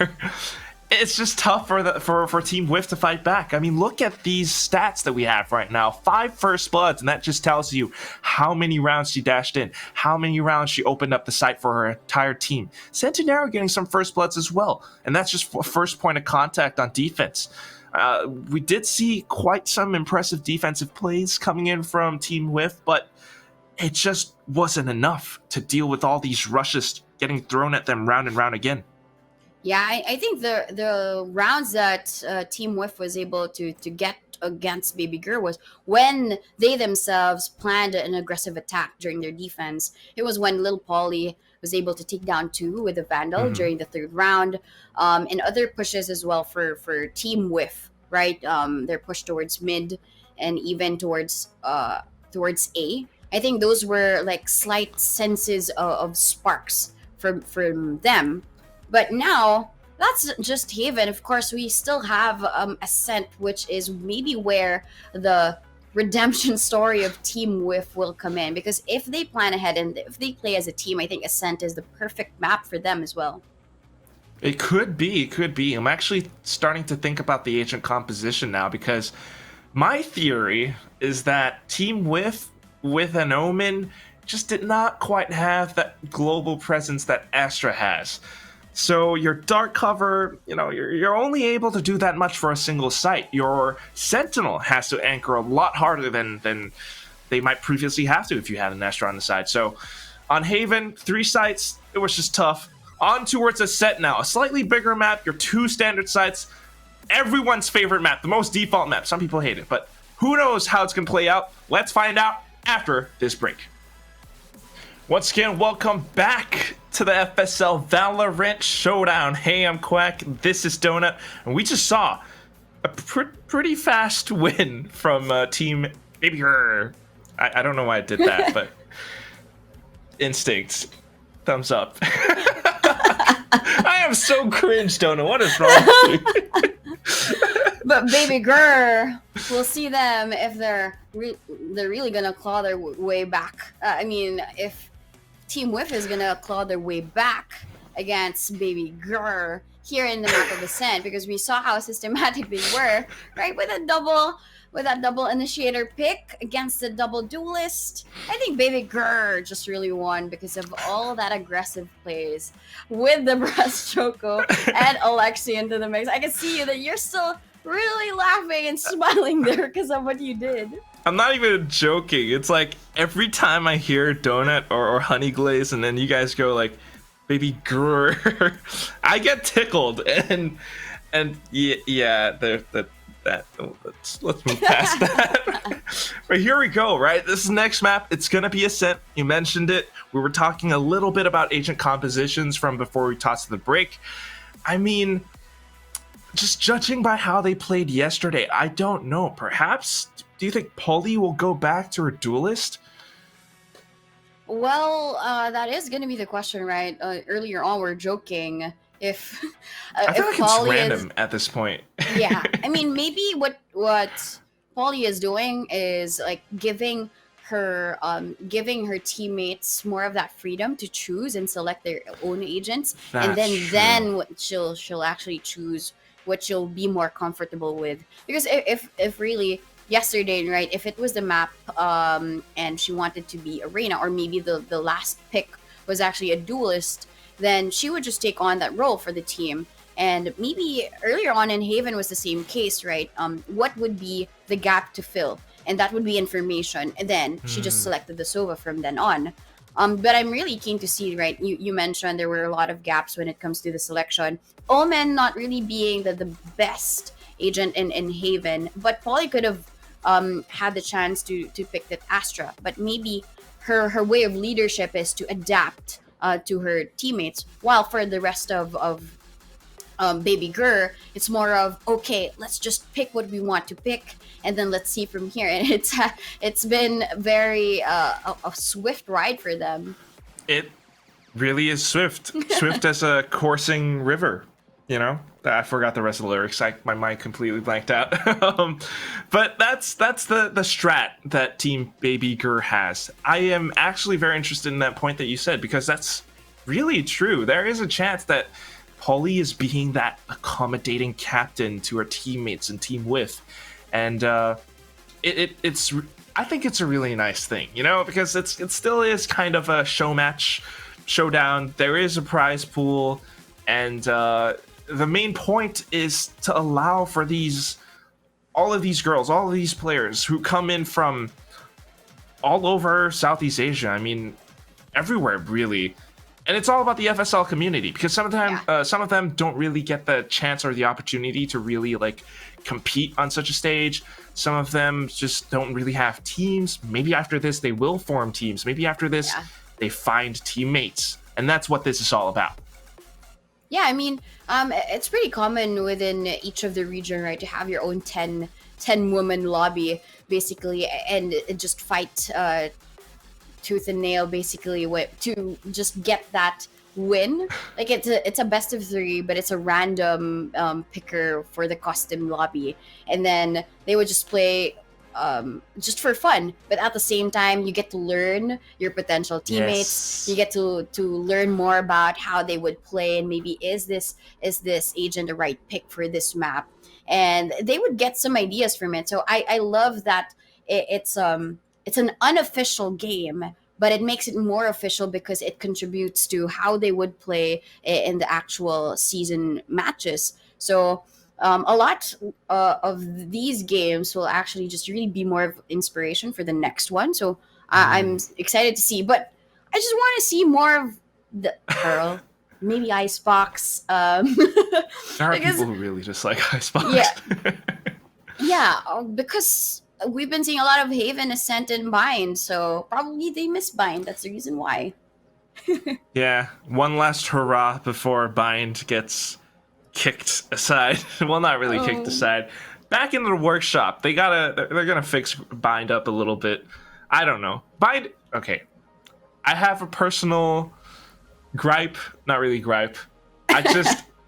It's just tough for Team Whiff to fight back. I mean, look at these stats that we have right now. 5 first bloods, and that just tells you how many rounds she dashed in, how many rounds she opened up the site for her entire team. Centenaro getting some first bloods as well, and that's just first point of contact on defense. We did see quite some impressive defensive plays coming in from Team Whiff, but it just wasn't enough to deal with all these rushes getting thrown at them round and round again. Yeah, I think the rounds that Team Whiff was able to get against BABYGRR was when they themselves planned an aggressive attack during their defense. It was when Lil Polly was able to take down 2 with a Vandal during the 3rd round, and other pushes as well for Team Whiff, right? Their push towards mid and even towards A. I think those were like slight senses of sparks from them. But now, that's just Haven. Of course, we still have Ascent, which is maybe where the redemption story of Team Whiff will come in. Because if they plan ahead and if they play as a team, I think Ascent is the perfect map for them as well. It could be. I'm actually starting to think about the agent composition now, because my theory is that Team Whiff with an Omen just did not quite have that global presence that Astra has. So your dark cover, you're only able to do that much for a single site. Your Sentinel has to anchor a lot harder than they might previously have to if you had an Astra on the side. So on Haven, 3 sites, it was just tough. On towards Ascent now, a slightly bigger map, your 2 standard sites, everyone's favorite map, the most default map. Some people hate it, but who knows how it's going to play out? Let's find out after this break. Once again, welcome back to the FSL Valorant Showdown. Hey, I'm Quack, this is Donut, and we just saw a pretty fast win from Team BABYGRR. I don't know why I did that, but instincts, thumbs up. I am so cringe, Donut. What is wrong with you? But BABYGRR, we'll see them if they're really gonna claw their way back. I mean, if Team Whiff is gonna claw their way back against BABYGRR here in the map of Ascent, because we saw how systematic they were, right? With that double initiator pick against the double duelist. I think BABYGRR just really won because of all that aggressive plays with the Depressed Choco and Alexi into the mix. I can see you that you're still really laughing and smiling there because of what you did. I'm not even joking. It's like every time I hear donut or honey glaze, and then you guys go like, "Baby grr," I get tickled, and yeah, let's move past that. But here we go. Right, this next map, it's gonna be Ascent. You mentioned it. We were talking a little bit about agent compositions from before we tossed the break. I mean, just judging by how they played yesterday, I don't know. Perhaps. Do you think Polly will go back to her duelist? Well, that is going to be the question, right? Earlier on, we're joking if I feel if like Polly it's random at this point. yeah, I mean, maybe what Polly is doing is like giving her teammates more of that freedom to choose and select their own agents, and That's then true. what she'll actually choose what she'll be more comfortable with. Because if really yesterday, right, if it was the map and she wanted to be arena, or maybe the last pick was actually a duelist, then she would just take on that role for the team. And maybe earlier on in Haven was the same case, right? What would be the gap to fill? And that would be information. And then she just selected the Sova from then on. But I'm really keen to see, right? You mentioned there were a lot of gaps when it comes to the selection. Omen not really being the best agent in Haven, but Polly could have had the chance to pick that Astra. But maybe her way of leadership is to adapt to her teammates, while for the rest of BABYGRR, it's more of, okay, let's just pick what we want to pick, and then let's see from here. And it's been very a swift ride for them. It really is swift. Swift as a coursing river, you know? I forgot the rest of the lyrics. My mind completely blanked out. But that's the strat that Team BABYGRR has. I am actually very interested in that point that you said, because that's really true. There is a chance that Polly is being that accommodating captain to her teammates and Team Whiff, and it's I think it's a really nice thing, you know, because it still is kind of a showdown. There is a prize pool, and the main point is to allow for all of these girls, all of these players who come in from all over Southeast Asia. I mean, everywhere really. And it's all about the FSL community, because some of them don't really get the chance or the opportunity to really like compete on such a stage. Some of them just don't really have teams. Maybe after this they will form teams. Maybe after this they find teammates, and that's what this is all about. Yeah, I mean, it's pretty common within each of the region, right, to have your own 10 woman lobby basically, and just fight tooth and nail basically to just get that win. Like it's a best of 3, but it's a random picker for the custom lobby, and then they would just play just for fun, but at the same time you get to learn your potential teammates. You get to learn more about how they would play, and maybe is this agent the right pick for this map, and they would get some ideas from it. So I love that it's an unofficial game, but it makes it more official because it contributes to how they would play in the actual season matches. So a lot of these games will actually just really be more of inspiration for the next one. So I'm excited to see, but I just want to see more of the Pearl, maybe Icebox. There are people who really just like Icebox. Yeah, because we've been seeing a lot of Haven, Ascent, and Bind, so probably they miss Bind. That's the reason why. Yeah, one last hurrah before Bind gets kicked aside. Well, not really kicked aside. Back into the workshop. They're gonna fix Bind up a little bit. I don't know. Bind. Okay, I have a personal gripe. Not really gripe.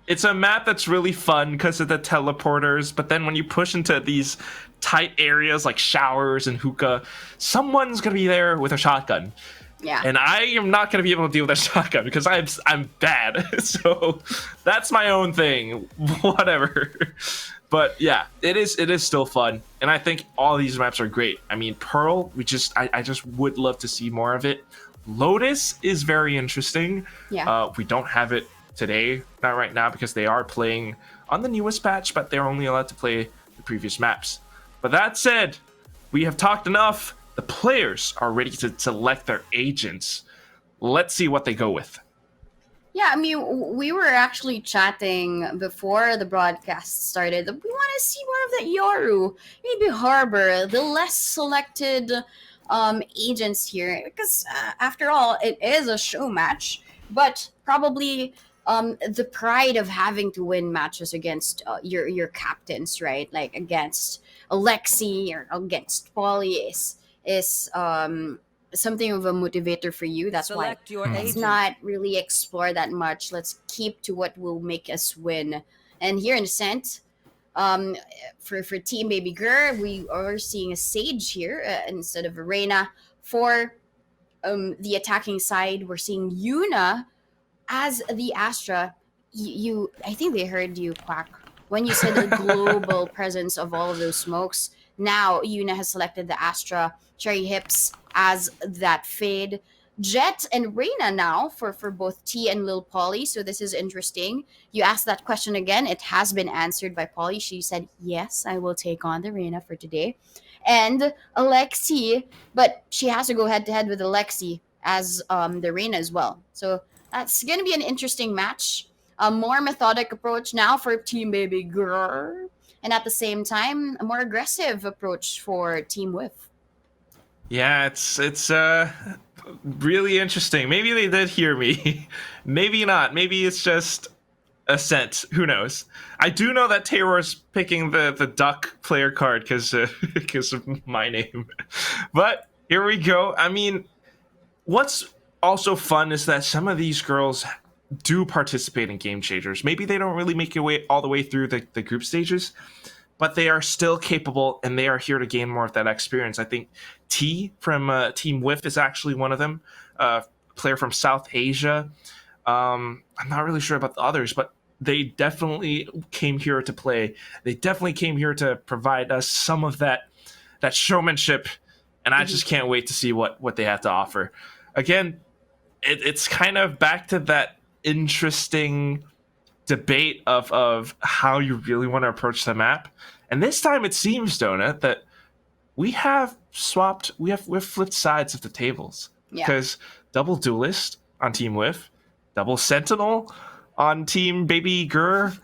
It's a map that's really fun because of the teleporters, but then when you push into these tight areas like showers and hookah, someone's gonna be there with a shotgun. Yeah. And I am not gonna be able to deal with that shotgun because I'm bad. So that's my own thing. Whatever. But yeah, it is still fun, and I think all these maps are great. I mean, Pearl, I just would love to see more of it. Lotus is very interesting. Yeah. We don't have it today, not right now, because they are playing on the newest patch, but they're only allowed to play the previous maps. But that said, we have talked enough. The players are ready to select their agents. Let's see what they go with. Yeah, I mean, we were actually chatting before the broadcast started. We want to see more of that Yoru, maybe Harbor, the less selected agents here, because after all, it is a show match. But probably the pride of having to win matches against your captains, right? Like against Alexi or against Polly is something of a motivator for you. That's why Select your let's agent. not really explore that much. Let's keep to what will make us win. And here in Ascent, for Team BABYGRR, we are seeing a Sage here instead of a Reina. For the attacking side, we're seeing Yuna as the Astra. I think they heard you, Quack, when you said the global presence of all of those smokes. Now Yuna has selected the Astra, Cherry Hips as that Fade, Jet and Reina now for both T and Lil Polly. So this is interesting. You asked that question again. It has been answered by Polly. She said, yes, I will take on the Reina for today. And Alexi, but she has to go head to head with Alexi as the Reina as well. So that's going to be an interesting match. A more methodic approach now for Team BABYGRR. And at the same time, a more aggressive approach for Team Whiff. Yeah, it's really interesting. Maybe they did hear me. Maybe not. Maybe it's just Ascent. Who knows? I do know that Taylor's picking the duck player card because of my name. But here we go. I mean, what's also fun is that some of these girls do participate in game changers. Maybe they don't really make it way all the way through the group stages, but they are still capable and they are here to gain more of that experience. I think T from Team Whiff is actually one of them, player from South Asia. I'm not really sure about the others, but they definitely came here to play. They definitely came here to provide us some of that showmanship, and I just can't wait to see what they have to offer. Again, it's kind of back to that interesting debate of how you really want to approach the map. And this time it seems, Donut, that we've flipped sides of the tables. Yeah. Because double duelist on Team Whiff, double sentinel on Team BABYGRR.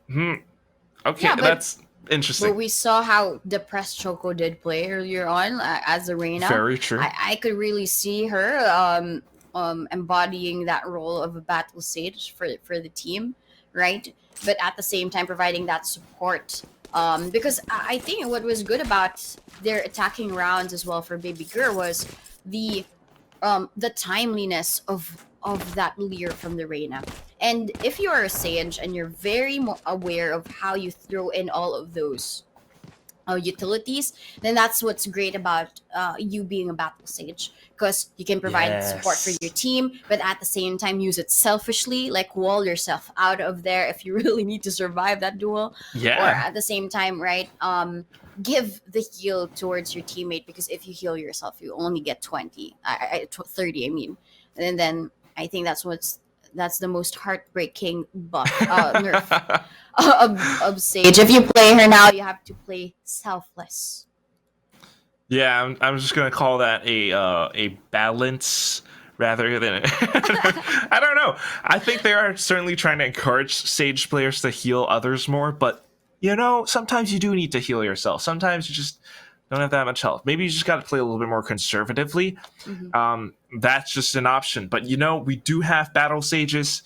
Okay, Yeah, that's interesting. But we saw how depressed Choco did play earlier on as a Reina. Very true. I could really see her embodying that role of a battle sage for the team, right? But at the same time providing that support. Because I think what was good about their attacking rounds as well for BABYGRR was the timeliness of that leer from the Reina. And if you are a Sage and you're very aware of how you throw in all of those utilities, then that's what's great about you being a battle Sage, because you can provide support for your team, but at the same time use it selfishly, like wall yourself out of there if you really need to survive that duel. Yeah. Or at the same time, right, give the heal towards your teammate, because if you heal yourself, you only get 30, I mean. And then I think that's the most heartbreaking buff nerf of Sage. If you play her now, you have to play selfless. Yeah, I'm just gonna call that a balance rather than I don't know. I think they are certainly trying to encourage Sage players to heal others more, but sometimes you do need to heal yourself. Sometimes you just don't have that much health. Maybe you just got to play a little bit more conservatively. That's just an option. But we do have battle sages.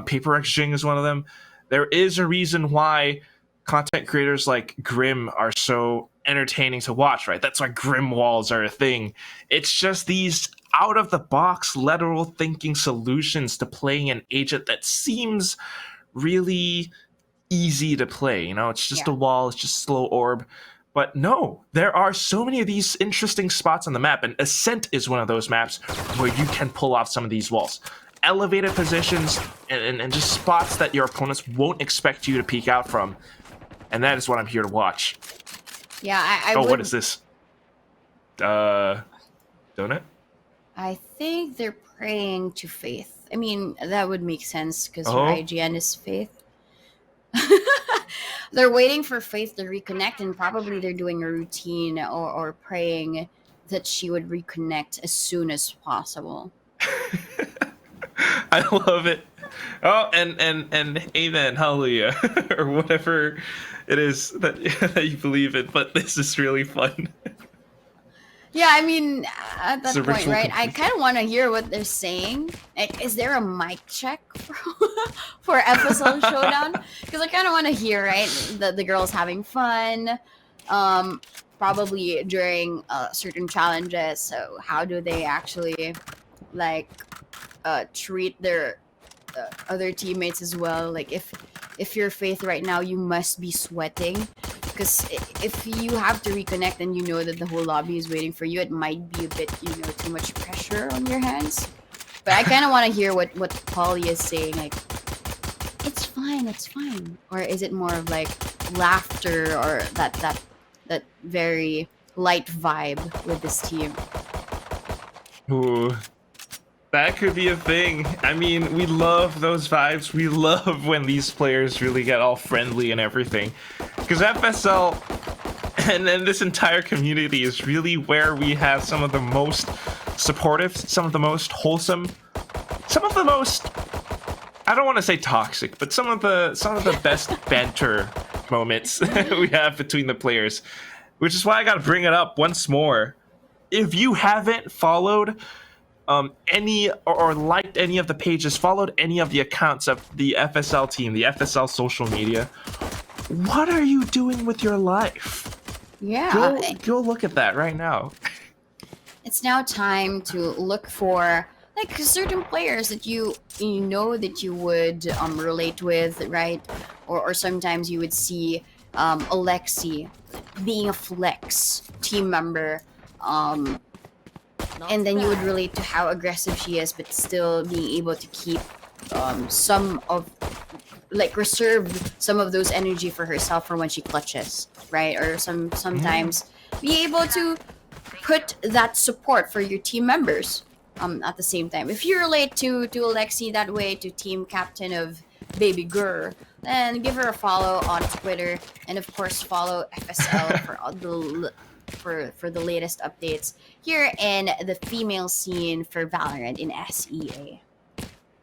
Paper X Jing is one of them. There is a reason why content creators like Grim are so entertaining to watch, right? That's why Grim walls are a thing. It's just these out of the box, lateral thinking solutions to playing an agent that seems really easy to play. It's just a wall, it's just slow orb. But no, there are so many of these interesting spots on the map, and Ascent is one of those maps where you can pull off some of these walls. Elevated positions and just spots that your opponents won't expect you to peek out from. And that is what I'm here to watch. Yeah, what is this? Donut? I think they're praying to Faith. I mean, that would make sense because her Oh. IGN is Faith. they're waiting for Faith to reconnect, and probably they're doing a routine or praying that she would reconnect as soon as possible. I love it. Oh, and amen, hallelujah, or whatever it is that that you believe in. But this is really fun. Yeah, I mean, at It's that a point, ritual right? I complete. kind of want to hear what they're saying. Like, is there a mic check for FSL Showdown? Because I kind of want to hear, right? The girls having fun, probably during certain challenges. So how do they actually like treat their other teammates as well? Like if you're Faith right now, you must be sweating because if you have to reconnect and you know that the whole lobby is waiting for you, it might be a bit, too much pressure on your hands. But I kind of want to hear what Polly is saying. Like, it's fine, or is it more of like laughter or that very light vibe with this team? Ooh, that could be a thing. I mean, we love those vibes. We love when these players really get all friendly and everything. Because FSL and then this entire community is really where we have some of the most supportive, some of the most wholesome, some of the most, I don't want to say toxic, but some of the best banter moments we have between the players. Which is why I gotta bring it up once more. If you haven't followed any or liked any of the pages, followed any of the accounts of the FSL team, the FSL social media, what are you doing with your life? Yeah, Go look at that right now. it's now time to look for like certain players that you know that you would relate with, right? Or sometimes you would see Alexi being a flex team member, and then you would relate to how aggressive she is, but still being able to keep some of like reserve some of those energy for herself for when she clutches, right? Or sometimes be able to put that support for your team members at the same time. If you relate to Alexi that way, to team captain of BABYGRR, then give her a follow on Twitter, and of course follow FSL for all the for the latest updates here in the female scene for Valorant in SEA.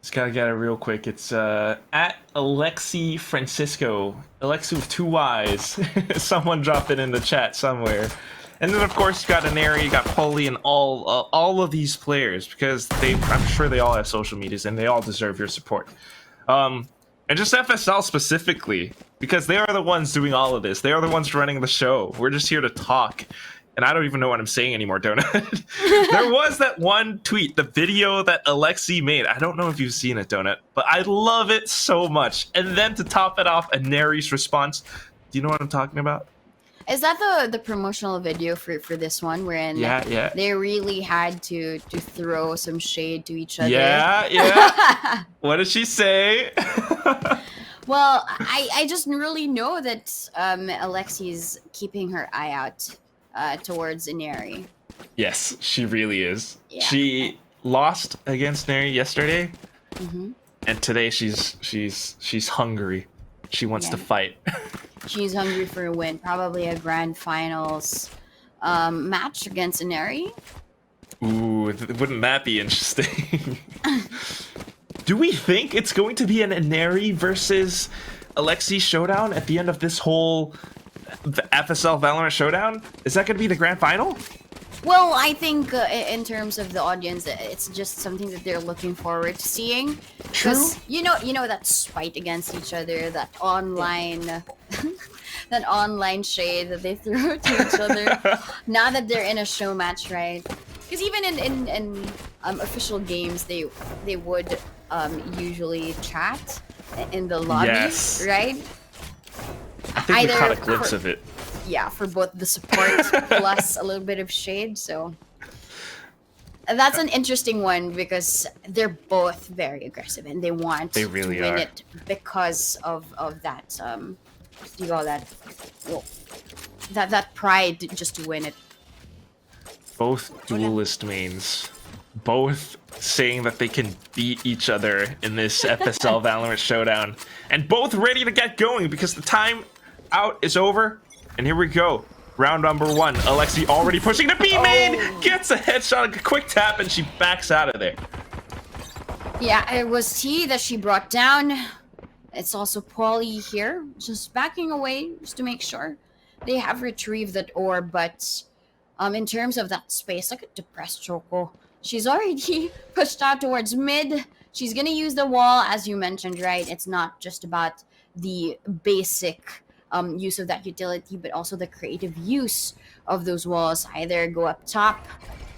Just gotta get it real quick. It's at Alexi Francisco. Alexi with 2 Y's. Someone drop it in the chat somewhere. And then of course you got Aneri, you got Polly, and all of these players, because I'm sure they all have social medias and they all deserve your support. And just FSL specifically, because they are the ones doing all of this. They are the ones running the show. We're just here to talk. And I don't even know what I'm saying anymore, Donut. There was that one tweet, the video that Alexi made. I don't know if you've seen it, Donut, but I love it so much. And then to top it off, Aneri's response. Do you know what I'm talking about? Is that the promotional video for this one, wherein Yeah. they really had to throw some shade to each other? Yeah. What did she say? Well, I just really know that Alexi's keeping her eye out towards Inari. Yes, she really is. Yeah. She lost against Neri yesterday, Mm-hmm. and today she's hungry. She wants to Yeah. fight. She's hungry for a win, probably a grand finals match against Inari. Ooh, wouldn't that be interesting? Do we think it's going to be an Inari versus Alexi showdown at the end of this whole FSL Valorant showdown? Is that going to be the grand final? Well, I think in terms of the audience, it's just something that they're looking forward to seeing. Because you know that spite against each other, that online, that online shade that they throw to each other. Now that they're in a show match, right? Because even in official games, they would usually chat in the lobby, Yes. right? I think we caught a Either glimpse for- of it. Yeah, for both the support plus a little bit of shade. So that's an interesting one because they're both very aggressive and they want They really to win are. it because of that do you call that? Well, that pride just to win it. Both duelist mains. Both saying that they can beat each other in this FSL Valorant showdown. And both ready to get going because the time out is over, and here we go. Round number 1. Alexi already pushing the B main, gets a headshot, a quick tap, and she backs out of there. Yeah, it was T that she brought down. It's also Polly here, just backing away just to make sure they have retrieved that orb. But in terms of that space, look at depressed Choco. She's already pushed out towards mid. She's gonna use the wall, as you mentioned, right? It's not just about the basic use of that utility, but also the creative use of those walls. Either go up top,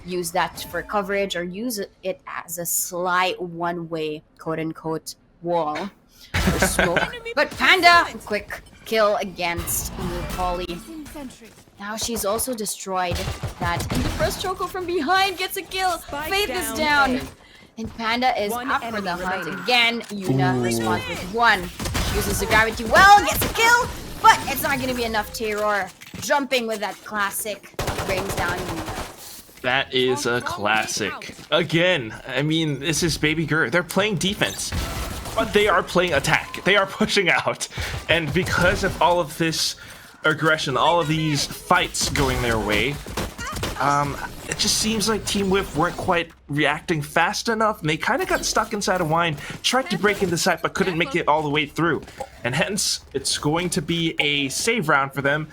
use that for coverage, or use it as a sly one-way, quote-unquote, wall for smoke. But Panda, quick kill against Polly. Now she's also destroyed that. And the first Choco from behind gets a kill. Faith is down. And Panda is up for the hunt again. Yuna responds with 1. Uses the gravity well, gets a kill. But it's not going to be enough. Terror jumping with that classic brings down Yuna. That is a classic. Again, I mean, this is BABYGRR. They're playing defense, but they are playing attack. They are pushing out. And because of all of this aggression, all of these fights going their way, it just seems like Team Whiff weren't quite reacting fast enough, and they kind of got stuck inside a wine, tried to break into site, but couldn't make it all the way through. And hence, it's going to be a save round for them,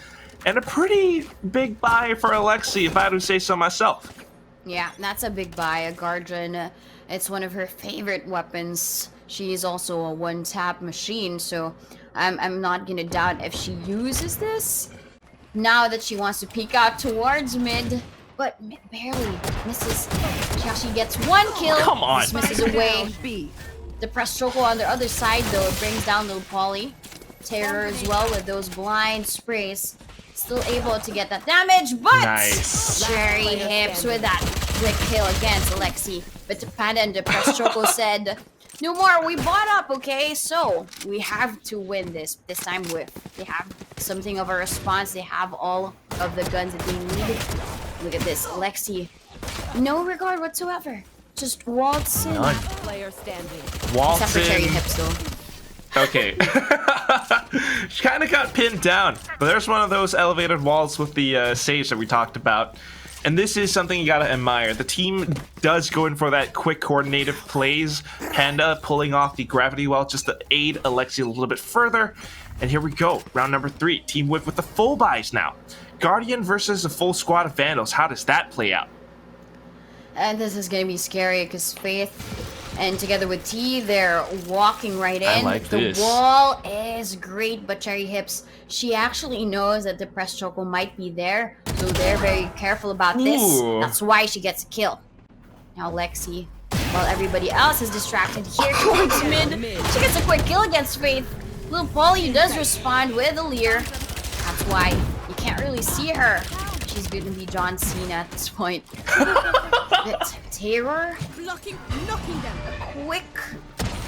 and a pretty big buy for Alexi, if I had to say so myself. Yeah, that's a big buy. A Guardian, it's one of her favorite weapons. She is also a one-tap machine, so I'm not gonna doubt if she uses this. Now that she wants to peek out towards mid, but barely misses. She actually gets 1 kill. Come on. Just misses away. The press Choco on the other side, though, it brings down little Polly. Terror as well with those blind sprays. Still able to get that damage, but nice. Cherry Hips with that quick kill against Alexi. But the Panda and the press Choco said, no more, we bought up, okay? So, we have to win this time with. They have something of a response. They have all of the guns that they need. Look at this, Alexi. No regard whatsoever. Just waltz in. None. Player standing. Waltz Except for Cherry in. Hips, though. Okay. She kind of got pinned down. But there's one of those elevated walls with the sage that we talked about. And this is something you gotta admire. The team does go in for that quick coordinated plays. Panda pulling off the gravity well just to aid Alexi a little bit further. And here we go. Round number 3. Team Whiff with the full buys now. Guardian versus a full squad of Vandals. How does that play out? And this is gonna be scary because Faith and together with T, they're walking right in. I like the this. wall is great, but Cherry Hips, she actually knows that the press Choco might be there, so they're very careful about this. Ooh. That's why she gets a kill. Now Lexi, while everybody else is distracted here towards mid, she gets a quick kill against Faith. Little Polly does respond with a leer. That's why you can't really see her. She's gonna be John Cena at this point. But Terror, Blocking, knocking them. quick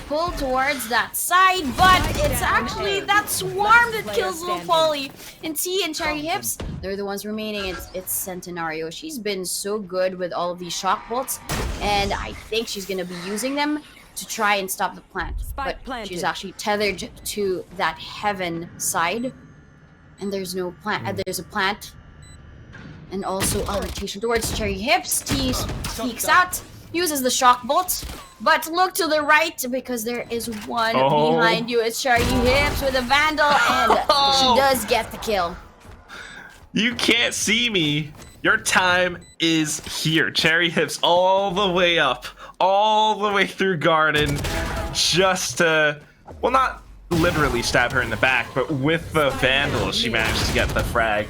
pull towards that side, but it's actually that swarm that kills little Polly. And T and Cherry Hips, they're the ones remaining. It's Centenario. She's been so good with all of these shock bolts, and I think she's gonna be using them to try and stop the plant. But she's actually tethered to that heaven side, and there's no plant. There's a plant. And also a rotation towards Cherry Hips. T peeks out, uses the shock bolt, but look to the right because there is one behind you. It's Cherry Hips with a Vandal, and she does get the kill. You can't see me. Your time is here. Cherry Hips all the way up, all the way through Garden, just to, well, not literally stab her in the back, but with the Vandal, she managed to get the frag.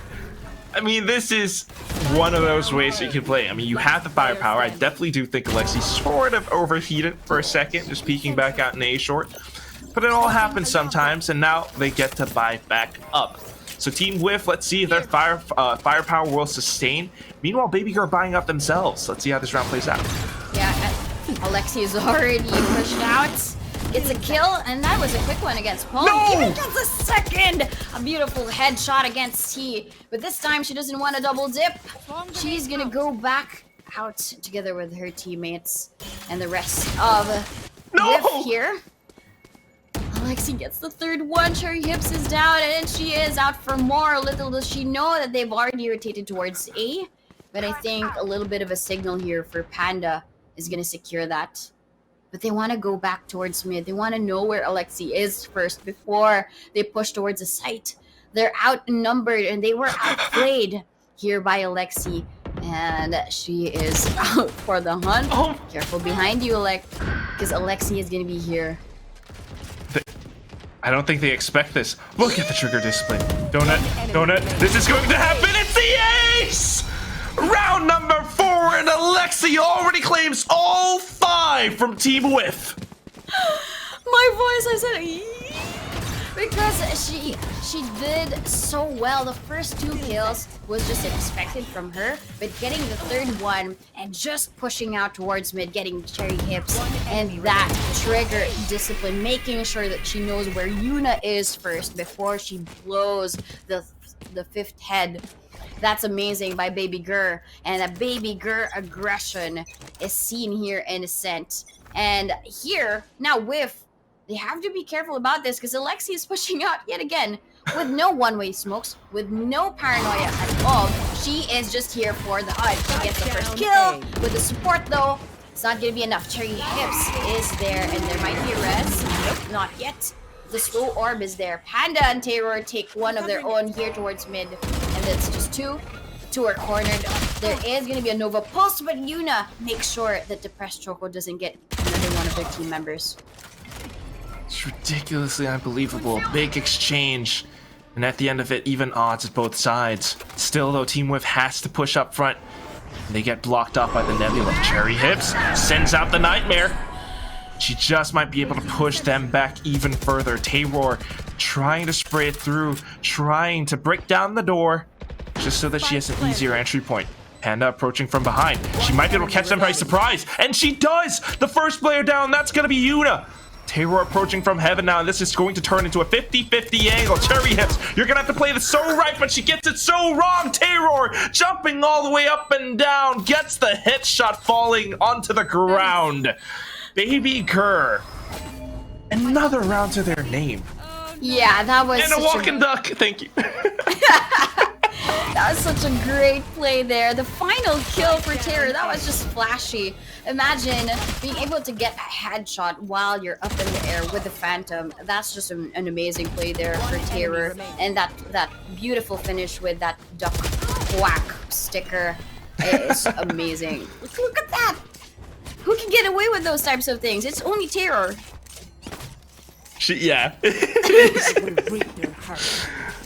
I mean, this is one of those ways that you can play. I mean, you have the firepower. I definitely do think Alexi sort of overheated for a second, just peeking back out in A short. But it all happens sometimes, and now they get to buy back up. So Team Whiff, let's see if their firepower will sustain. Meanwhile, BABYGRR buying up themselves. Let's see how this round plays out. Yeah, Alexi is already pushed out. It's a kill, and that was a quick one against Paul. No! Even just a second! A beautiful headshot against T. But this time, she doesn't want to double dip. She's gonna go back out together with her teammates and the rest of Whiff here. Alexi gets the third one. Cherry Hips is down, and she is out for more. Little does she know that they've already rotated towards A. But I think a little bit of a signal here for Panda is going to secure that. But they want to go back towards mid. They want to know where Alexi is first before they push towards the site. They're outnumbered, and they were outplayed here by Alexi. And she is out for the hunt. Oh. Careful behind you, because Alexi is going to be here. I don't think they expect this. Look at the trigger display. Donut. This is going to happen. It's the ace! Round number 4, and Alexi already claims all 5 from Team Whiff. My voice, I said, because she did so well. The first 2 kills was just expected from her, but getting the third one and just pushing out towards mid, getting Cherry Hips, and that trigger discipline, making sure that she knows where Yuna is first before she blows the 5th head. That's amazing by BABYGRR, and a BABYGRR aggression is seen here in Ascent. And here, now Whiff, they have to be careful about this because Alexi is pushing out yet again with no one-way smokes, with no paranoia at all. She is just here for the hunt. She gets the first kill with the support though. It's not going to be enough. Cherry Hips is there, and there might be a res. Nope, not yet. The slow orb is there. Panda and Terror take one of their own here towards mid, and it's just 2. 2 are cornered. There is going to be a Nova Pulse, but Yuna makes sure that Depressed Choco doesn't get another one of their team members. It's ridiculously unbelievable. Big exchange. And at the end of it, even odds at both sides. Still, though, Team Whiff has to push up front. And they get blocked off by the Nebula. Cherry Hips sends out the Nightmare. She just might be able to push them back even further. Tayror trying to spray it through, trying to break down the door, just so that she has an easier entry point. Panda approaching from behind. She might be able to catch them by surprise, and she does! The first player down, that's going to be Yuna. Tayror approaching from heaven now, and this is going to turn into a 50-50 angle. Cherry Hips, you're going to have to play this so right, but she gets it so wrong. Tayror jumping all the way up and down, gets the hit shot falling onto the ground. BABYGRR. Another round to their name. Yeah, that was And a walking duck. Thank you. That was such a great play there. The final kill for Terror, that was just flashy. Imagine being able to get a headshot while you're up in the air with the Phantom. That's just an amazing play there for Terror. And that beautiful finish with that duck quack sticker is amazing. Look at that! Who can get away with those types of things? It's only Terror. Yeah.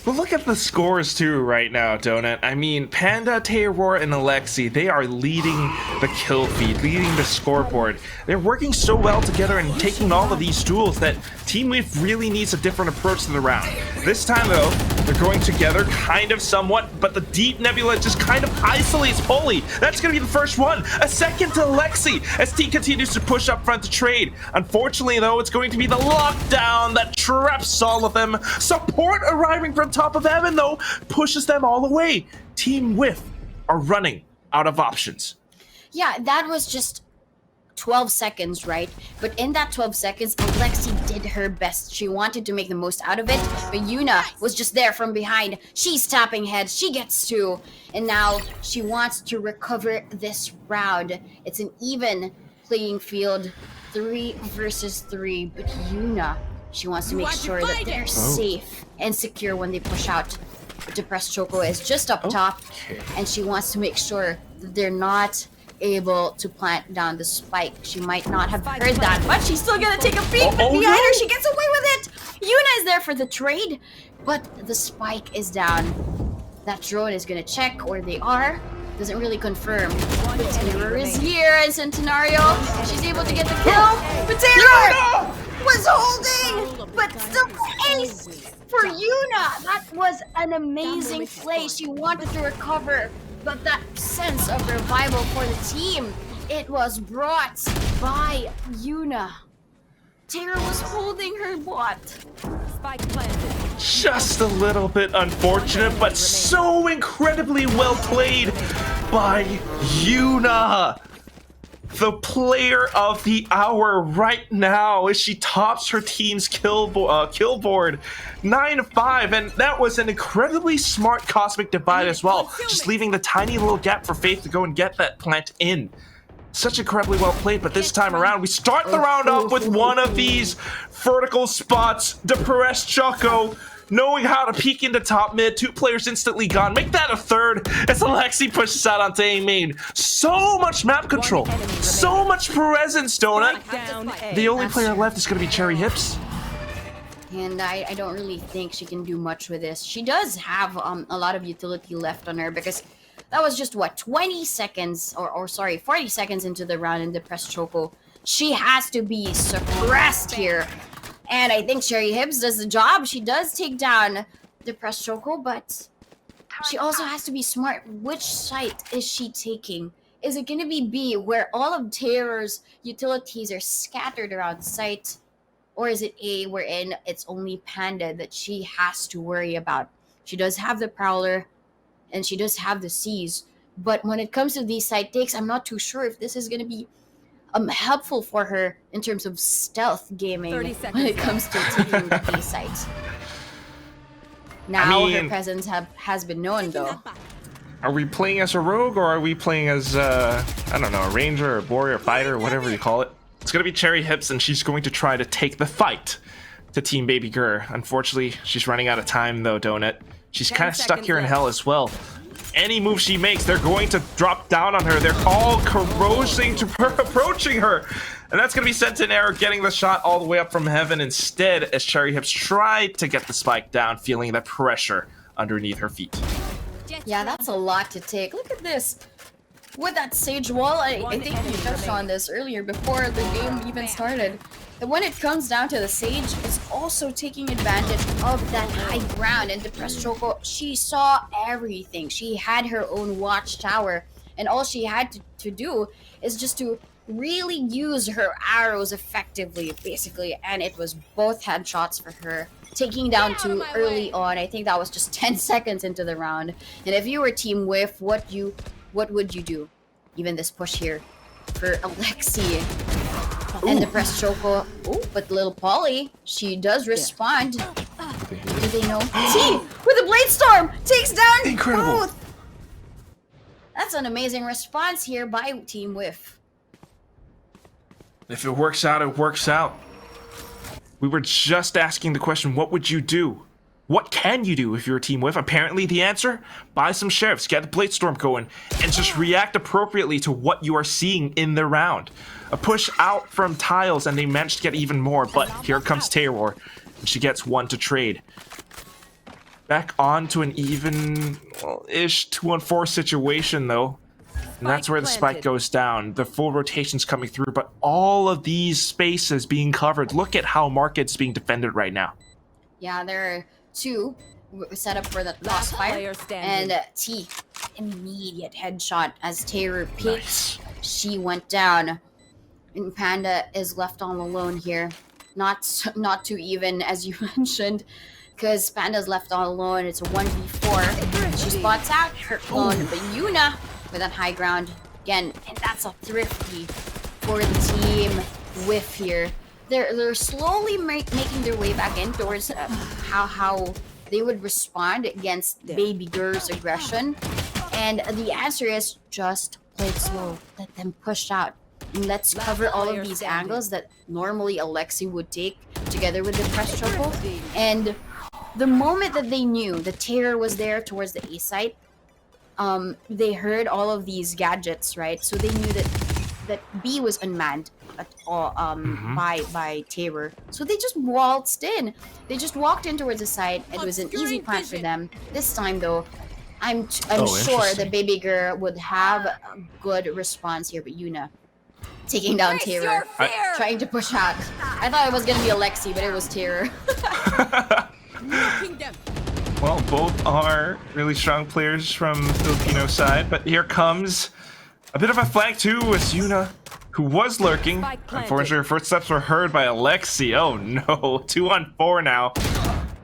But look at the scores too right now, Donut. I mean, Panda, Tayror, and Alexi, they are leading the kill feed, leading the scoreboard. They're working so well together and taking all of these duels that Team Whiff really needs a different approach to the round. This time though, they're going together kind of somewhat, but the deep Nebula just kind of isolates Polly. That's going to be the first one. A second to Alexi as T continues to push up front to trade. Unfortunately though, it's going to be the lockdown that traps all of them. Support arriving from top of heaven though pushes them all away. Team Whiff are running out of options. Yeah, that was just 12 seconds, right? But in that 12 seconds, Alexi did her best. She wanted to make the most out of it, but Yuna was just there from behind. She's tapping heads. She gets 2, and now she wants to recover this round. It's an even playing field, 3 versus 3, but Yuna, she wants to make sure that they're safe and secure when they push out. Depressed Choco is just up top, and she wants to make sure that they're not able to plant down the spike. She might not have heard that, but she's still gonna take a peek, but behind her, she gets away with it! Yuna is there for the trade, but the spike is down. That drone is gonna check where they are. Doesn't really confirm. But Terror is here, and Centenario, she's able to get the kill, but Terror was holding, but still ace for Yuna. That was an amazing play. She wanted to recover, but that sense of revival for the team, it was brought by Yuna. Terror was holding her bot. Spike planted. Just a little bit unfortunate, but so incredibly well played by Yuna. the player of the hour right now as she tops her team's kill board 9-5, and that was an incredibly smart cosmic divide as well, just leaving the tiny little gap for Faith to go and get that plant in. Such incredibly well played, but this time around we start the round off with one of these vertical spots. Depressed Choco knowing how to peek into top mid, 2 players instantly gone. Make that a third as Alexi pushes out onto A main. So much map control, so much presence, Donut. The only player left is going to be Cherry Hips. And I don't really think she can do much with this. She does have a lot of utility left on her because that was just, what, 20 seconds, or sorry, 40 seconds into the round in Depressed Choco. She has to be suppressed here. And I think Cherry Hips does the job. She does take down Depressed Choco, but she also has to be smart. Which site is she taking? Is it going to be B, where all of Terror's utilities are scattered around site? Or is it A, wherein it's only Panda that she has to worry about? She does have the Prowler, and she does have the C's. But when it comes to these site takes, I'm not too sure if this is going to be helpful for her in terms of stealth gaming when it comes to taking the B site. Now her presence has been known, though. Are we playing as a rogue, or are we playing as, I don't know, a ranger, or a warrior, fighter, whatever you call it? It's going to be Cherry Hips, and she's going to try to take the fight to Team BABYGRR. Unfortunately, she's running out of time, though, Donut. She's kind of stuck here in hell as well. Any move she makes, they're going to drop down on her. They're all corrosing to her, approaching her. And that's going to be sent in error, getting the shot all the way up from heaven instead, as Cherry Hips tried to get the spike down, feeling the pressure underneath her feet. Yeah, that's a lot to take. Look at this. With that Sage Wall, I think you touched on this earlier before the game even started. And when it comes down to the Sage, it's also taking advantage of that high ground. And Depressed Choco, she saw everything. She had her own watchtower, and all she had to do is just to really use her arrows effectively, basically. And it was both headshots for her, taking down 2 early on. I think that was just 10 seconds into the round. And if you were Team Whiff, what would you do? Even this push here for Alexi. And Depressed Choco. Oh, but little Polly, she does respond. Do they know? T with a Blade Storm takes down both. That's an amazing response here by Team Whiff. If it works out, it works out. We were just asking the question, what would you do? What can you do if you're a Team Whiff? Apparently the answer, buy some sheriffs, get the Blade Storm going, and just react appropriately to what you are seeing in the round. A push out from tiles, and they managed to get even more, but here comes Terror, and she gets 1 to trade. Back on to an even-ish 2-on-4 situation, though. And that's where the spike goes down. The full rotation's coming through, but all of these spaces being covered. Look at how Market's being defended right now. Yeah, there are 2 set up for the crossfire, and T, immediate headshot as Terror peeked. Nice. She went down, and Panda is left all alone here. Not too even, as you mentioned, because Panda's left all alone. It's a 1v4. She spots out her clone, but Yuna with that high ground again, and that's a thrifty for the Team Whiff here. They're slowly making their way back in towards how they would respond against BABYGRR's aggression. And the answer is just play it slow. Let them push out. And let's cover all of these angles that normally Alexi would take together with the Depressed Choco. And the moment that they knew the Terror was there towards the A site, they heard all of these gadgets, right? So they knew that B was unmanned at all by Terror. So they just waltzed in. They just walked in towards the site. It was an easy plant for them. This time though, I'm sure that BABYGRR would have a good response here, but Yuna taking down Terror, trying to push out. I thought it was gonna be Alexi, but it was Terror. Well, both are really strong players from the Filipino side, but here comes a bit of a flank too with Yuna, who was lurking. Unfortunately, her footsteps were heard by Alexi. Oh no, 2-on-4 now.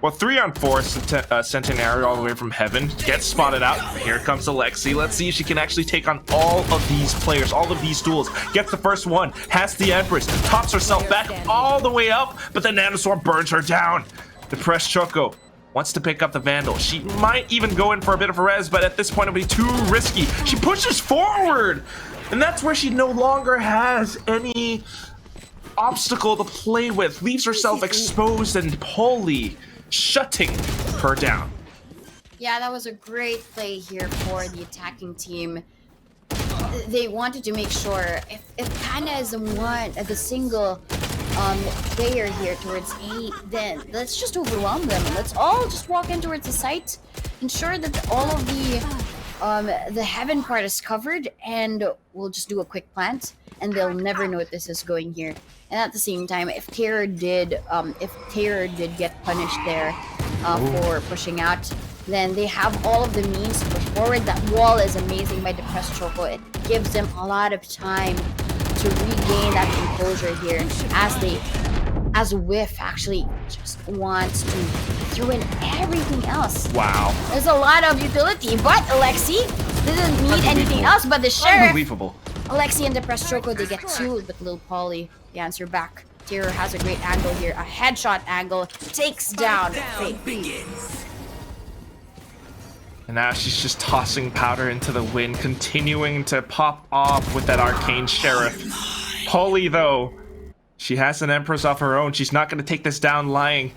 Well, 3-on-4, Centenario all the way from heaven. Gets spotted out. Here comes Alexi. Let's see if she can actually take on all of these players, all of these duels. Gets the first one, has the Empress, tops herself back all the way up, but the Nanoswarm burns her down. Depressed Choco wants to pick up the Vandal. She might even go in for a bit of a res, but at this point it'll be too risky. She pushes forward, and that's where she no longer has any obstacle to play with. Leaves herself exposed and Polly shutting her down. Yeah, that was a great play here for the attacking team. They wanted to make sure if Kana is the single player here towards A, then let's just overwhelm them. Let's all just walk in towards the site, ensure that all of the heaven part is covered, and we'll just do a quick plant, and they'll never know this is going here. And at the same time, if Terror did get punished there for pushing out, then they have all of the means to push forward. That wall is amazing by Depressed Choco. It gives them a lot of time to regain that composure here as Whiff actually just wants to throw in everything else. Wow. There's a lot of utility, but Alexi doesn't need anything else but the Sheriff. Unbelievable. Alexi and Depressed Choco, they get two, but Lil Polly, the answer back. Terror has a great angle here, a headshot angle, takes down Fate. And now she's just tossing powder into the wind, continuing to pop off with that arcane Sheriff. Polly, though, she has an Empress of her own. She's not going to take this down lying.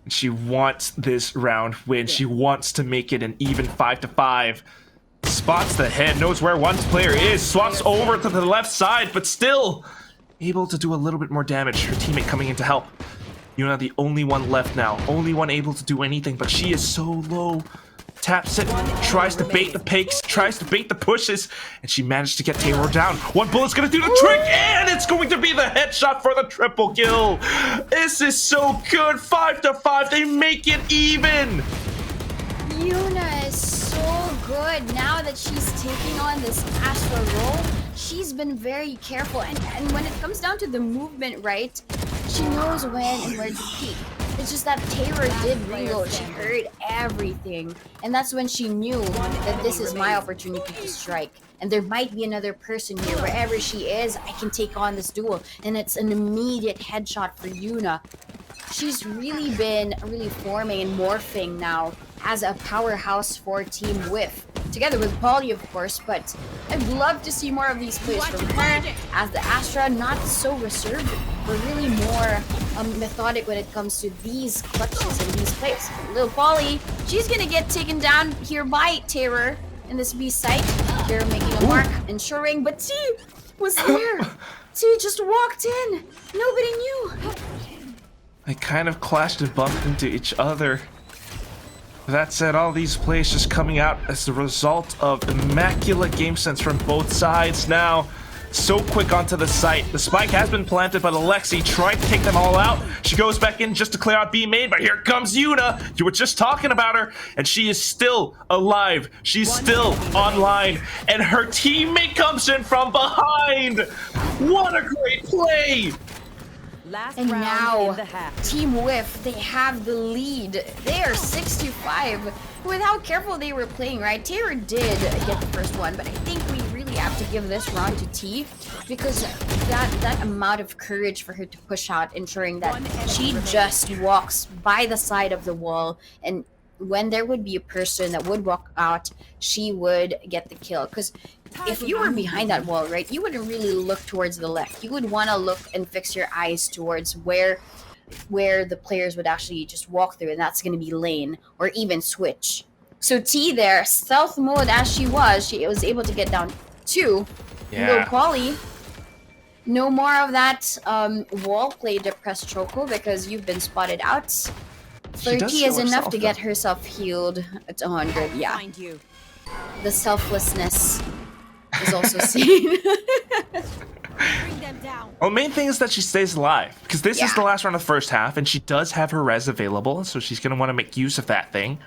She wants this round win. She wants to make it an even 5-5. Spots the head, knows where one player is, swaps over to the left side, but still able to do a little bit more damage. Her teammate coming in to help. Yuna, the only one left now, only one able to do anything, but she is so low. Taps it, tries to bait the picks, tries to bait the pushes, and she managed to get Taylor down. One bullet's gonna do the trick, and it's going to be the headshot for the triple kill. This is so good. 5-5, they make it even. Yuna is so good now that she's taking on this Astra role. She's been very careful, and when it comes down to the movement, right, she knows when and where to peek. It's just that Terror did reload. She heard everything, and that's when she knew that this is my opportunity to strike. And there might be another person here. Wherever she is, I can take on this duel, and it's an immediate headshot for Yuna. She's really been forming and morphing now as a powerhouse for Team Whiff, together with Polly, of course, but I'd love to see more of these plays from her, as the Astra, not so reserved, but really more methodic when it comes to these clutches and these plays. Little Polly, she's gonna get taken down here by Terror in this B site. Terror making a mark, ensuring, but T was there. T just walked in. Nobody knew. They kind of clashed and bumped into each other. That said, all these plays just coming out as the result of immaculate game sense from both sides now. So quick onto the site. The spike has been planted, but Alexi trying to take them all out. She goes back in just to clear out B main, but here comes Yuna. You were just talking about her, and she is still alive. She's still online, and her teammate comes in from behind. What a great play! And now, Team Whiff, they have the lead. They are 6-5. With how careful they were playing, right? Terror did get the first one, but I think we really have to give this round to T, because that amount of courage for her to push out, ensuring that she just walks by the side of the wall, and when there would be a person that would walk out, she would get the kill. Because if you were behind that wall, right, you wouldn't really look towards the left. You would want to look and fix your eyes towards where the players would actually just walk through, and that's going to be lane or even switch. So T there, stealth mode as she was able to get down 2. No Polly. No more of that wall play, Depressed Choco, because you've been spotted out. 30 is enough to get herself healed. It's 100, yeah. The selflessness is also seen. Well, main thing is that she stays alive, because this is the last round of the first half, and she does have her res available, so she's going to want to make use of that thing.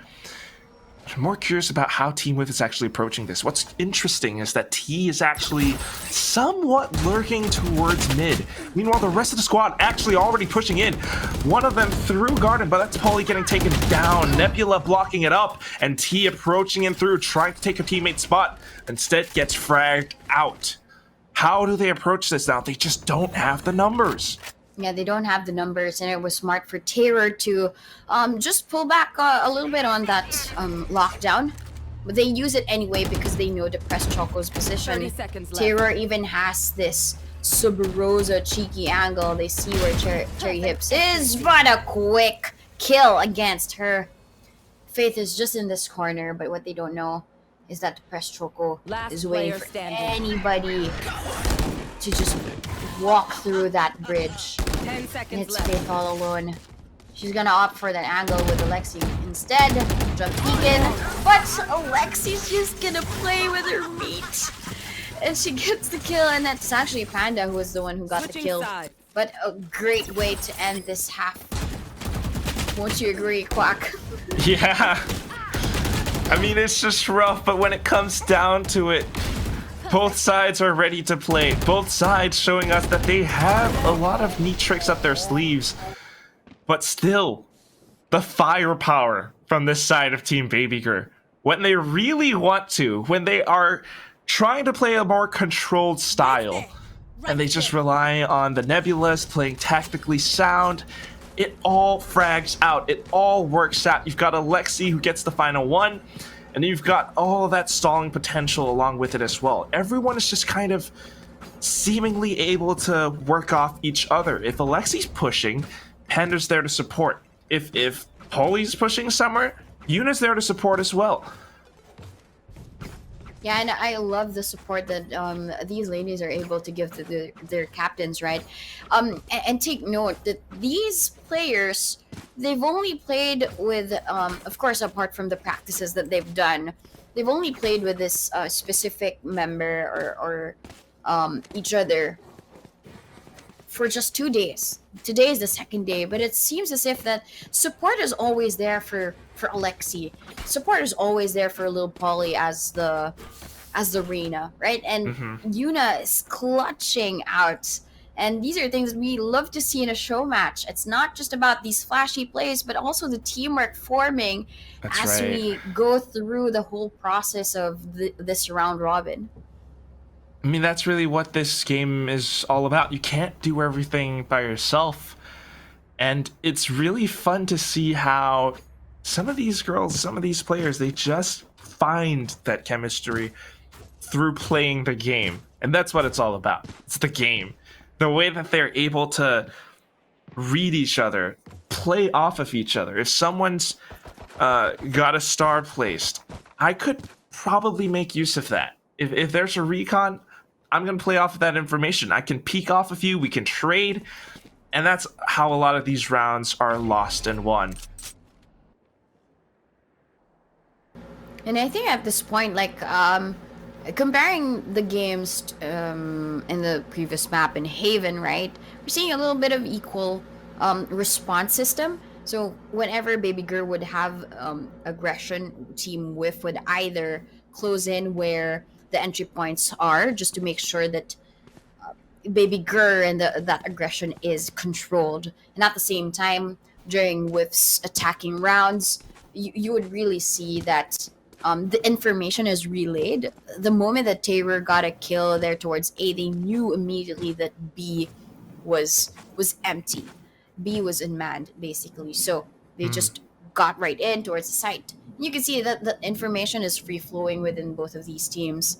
I'm more curious about how Team Whiff is actually approaching this. What's interesting is that T is actually somewhat lurking towards mid. Meanwhile, the rest of the squad actually already pushing in. One of them through Garden, but that's Polly getting taken down. Nebula blocking it up, and T approaching in through, trying to take a teammate's spot. Instead, gets fragged out. How do they approach this now? They just don't have the numbers. Yeah, they don't have the numbers, and it was smart for Terror to just pull back a little bit on that lockdown. But they use it anyway because they know to press Choco's position. 30 seconds left. Terror even has this Sub-Rosa cheeky angle. They see where Cherry Hips is, but a quick kill against her. Faith is just in this corner, but what they don't know is that the press Choco Last is waiting player for standing. anybody to just walk through that bridge. 10 And seconds it's left. Faith all alone. She's gonna opt for that angle with Alexi instead. Jump Deacon. But Alexi's just gonna play with her meat. And she gets the kill, and that's actually Panda who was the one who got the Switching kill. sides. But a great way to end this half. Won't you agree, Quack? Yeah. I mean, it's just rough, but when it comes down to it, both sides are ready to play. Both sides showing us that they have a lot of neat tricks up their sleeves. But still, the firepower from this side of Team BABYGRR, when they really want to, when they are trying to play a more controlled style, and they just rely on the Nebulas playing tactically sound, it all frags out. It all works out. You've got Alexi who gets the final one, and you've got all of that stalling potential along with it as well. Everyone is just kind of seemingly able to work off each other. If Alexi's pushing, Panda's there to support. If Polly's pushing somewhere, Yuna's there to support as well. Yeah, and I love the support that these ladies are able to give to their captains, right? And take note that these players, they've only played with, of course, apart from the practices that they've done, they've only played with this specific member or each other for just 2 days. Today is the second day, but it seems as if that support is always there for Alexi. Support is always there for Lil Polly as the Reina, right? And Yuna is clutching out. And these are things we love to see in a show match. It's not just about these flashy plays, but also the teamwork forming as we go through the whole process of this round robin. I mean, that's really what this game is all about. You can't do everything by yourself. And it's really fun to see how some of these girls, some of these players, they just find that chemistry through playing the game. And that's what it's all about. It's the game. The way that they're able to read each other, play off of each other. If someone's got a star placed, I could probably make use of that. If there's a recon, I'm going to play off of that information. I can peek off of you, we can trade, and that's how a lot of these rounds are lost and won. And I think at this point, like, comparing the games in the previous map in Haven, right, we're seeing a little bit of equal response system. So whenever BABYGRR would have aggression, Team Whiff would either close in where the entry points are, just to make sure that BABYGRR and that aggression is controlled. And at the same time, during Whiff's attacking rounds, you would really see that the information is relayed. The moment that Terror got a kill there towards A, they knew immediately that B was empty. B was unmanned, basically. So they just got right in towards the site. You can see that the information is free-flowing within both of these teams.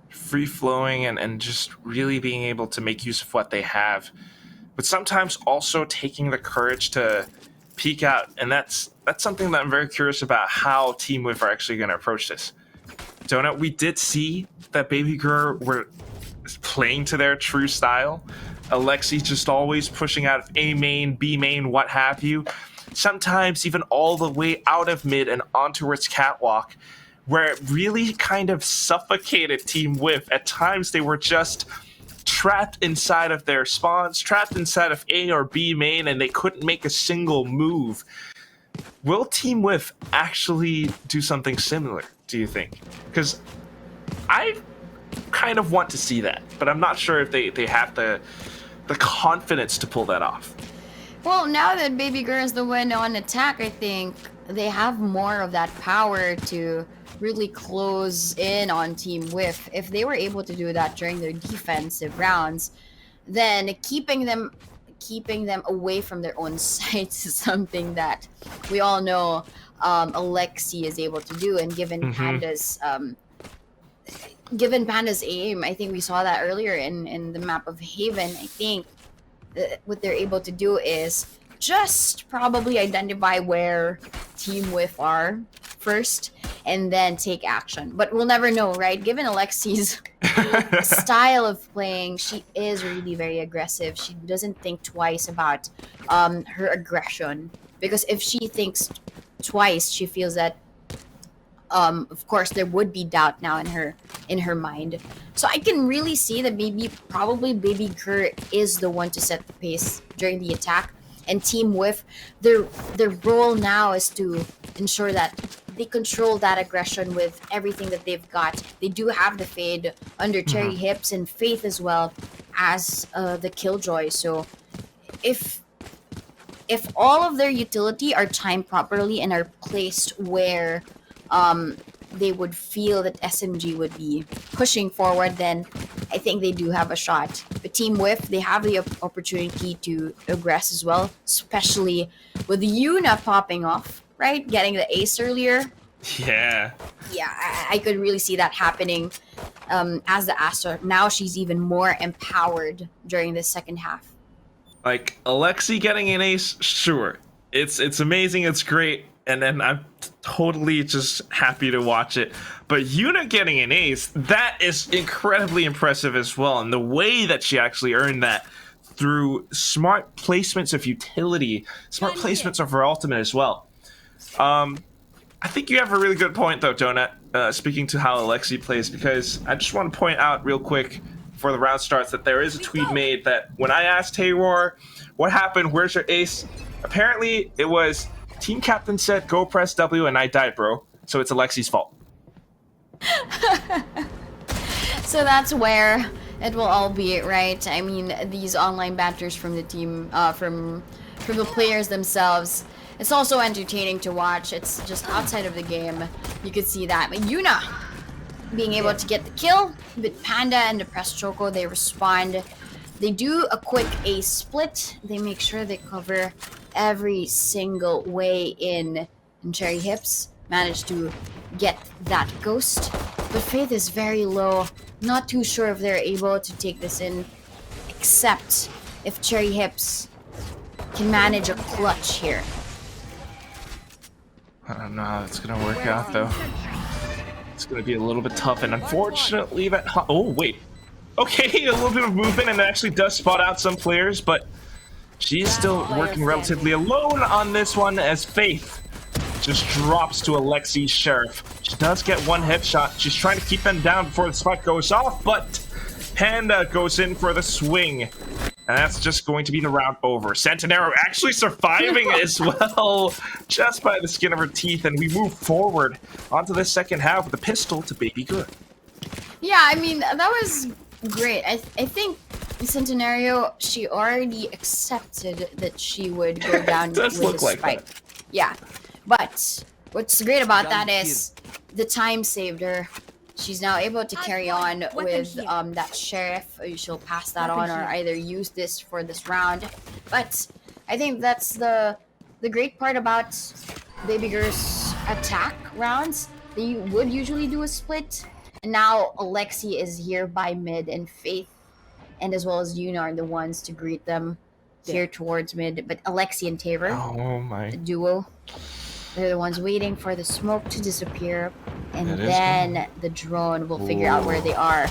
Free-flowing and just really being able to make use of what they have. But sometimes also taking the courage to peek out. And that's something that I'm very curious about, how Team Whiff are actually going to approach this. Donut, we did see that BABYGRR were playing to their true style. Alexi just always pushing out of A main, B main, what have you. Sometimes even all the way out of mid and onto its catwalk, where it really kind of suffocated Team Whiff. At times they were just trapped inside of their spawns, trapped inside of A or B main, and they couldn't make a single move. will Team Whiff actually do something similar, do you think? Because I kind of want to see that, but I'm not sure if they have the confidence to pull that off. Well, now that BABYGRR is the one on attack, I think they have more of that power to really close in on Team Whiff. If they were able to do that during their defensive rounds, then keeping them away from their own sights is something that we all know Alexi is able to do. And given Panda's aim, I think we saw that earlier in the map of Haven. I think what they're able to do is just probably identify where Team Whiff are first and then take action. But we'll never know, right? Given Alexi's style of playing, she is really very aggressive. She doesn't think twice about her aggression, because if she thinks twice, she feels that of course there would be doubt now in her mind. So I can really see that probably BABYGRR is the one to set the pace during the attack, and Team Whiff, their role now is to ensure that they control that aggression with everything that they've got. They do have the Fade under Cherry Hips and Faith as well as the Killjoy. So if all of their utility are timed properly and are placed where they would feel that SMG would be pushing forward, then I think they do have a shot. But Team Whiff, they have the opportunity to aggress as well, especially with Yuna popping off, right? Getting the ace earlier. Yeah. Yeah, I could really see that happening as the Astra. Now she's even more empowered during the second half. Like, Alexi getting an ace, sure. It's amazing, it's great. And then I'm totally just happy to watch it. But Yuna getting an ace, that is incredibly impressive as well. And the way that she actually earned that through smart placements of utility, smart placements of her ultimate as well. I think you have a really good point, though, Donut, speaking to how Alexi plays, because I just want to point out real quick before the round starts that there is a tweet made that when I asked Taywar, what happened, where's your ace? Apparently, it was... Team captain said, go press W, and I died, bro. So it's Alexi's fault. So that's where it will all be, right? I mean, these online banters from the team, from the players themselves, it's also entertaining to watch. It's just outside of the game. You could see that. But Yuna being able to get the kill, but Panda and the Press Choco, they respond. They do a quick ace split. They make sure they cover every single way in Cherry Hips. Managed to get that ghost, but Faith is very low. Not too sure if they're able to take this in, except if Cherry Hips can manage a clutch here. I don't know how that's gonna work out, though. It's gonna be a little bit tough, and unfortunately that... Oh, wait. Okay, a little bit of movement, and it actually does spot out some players, but she's still working relatively alone on this one as Faith just drops to Alexi's Sheriff. She does get one headshot. She's trying to keep them down before the spot goes off, but Panda goes in for the swing. And that's just going to be the round over. Centenaro actually surviving as well, just by the skin of her teeth. And we move forward onto the second half with a pistol to BABYGRR. Yeah, I mean, that was great. I think Centenario, she already accepted that she would go down with the spike. Yeah, but what's great about that is the time saved her. She's now able to carry on with that Sheriff. She'll pass that on or either use this for this round. But I think that's the great part about BABYGRR's attack rounds. They would usually do a split. And now Alexi is here by mid, and Faith and as well as Yuna are the ones to greet them here towards mid. But Alexi and Taver, the duo, they're the ones waiting for the smoke to disappear, and then the drone will figure out where they are.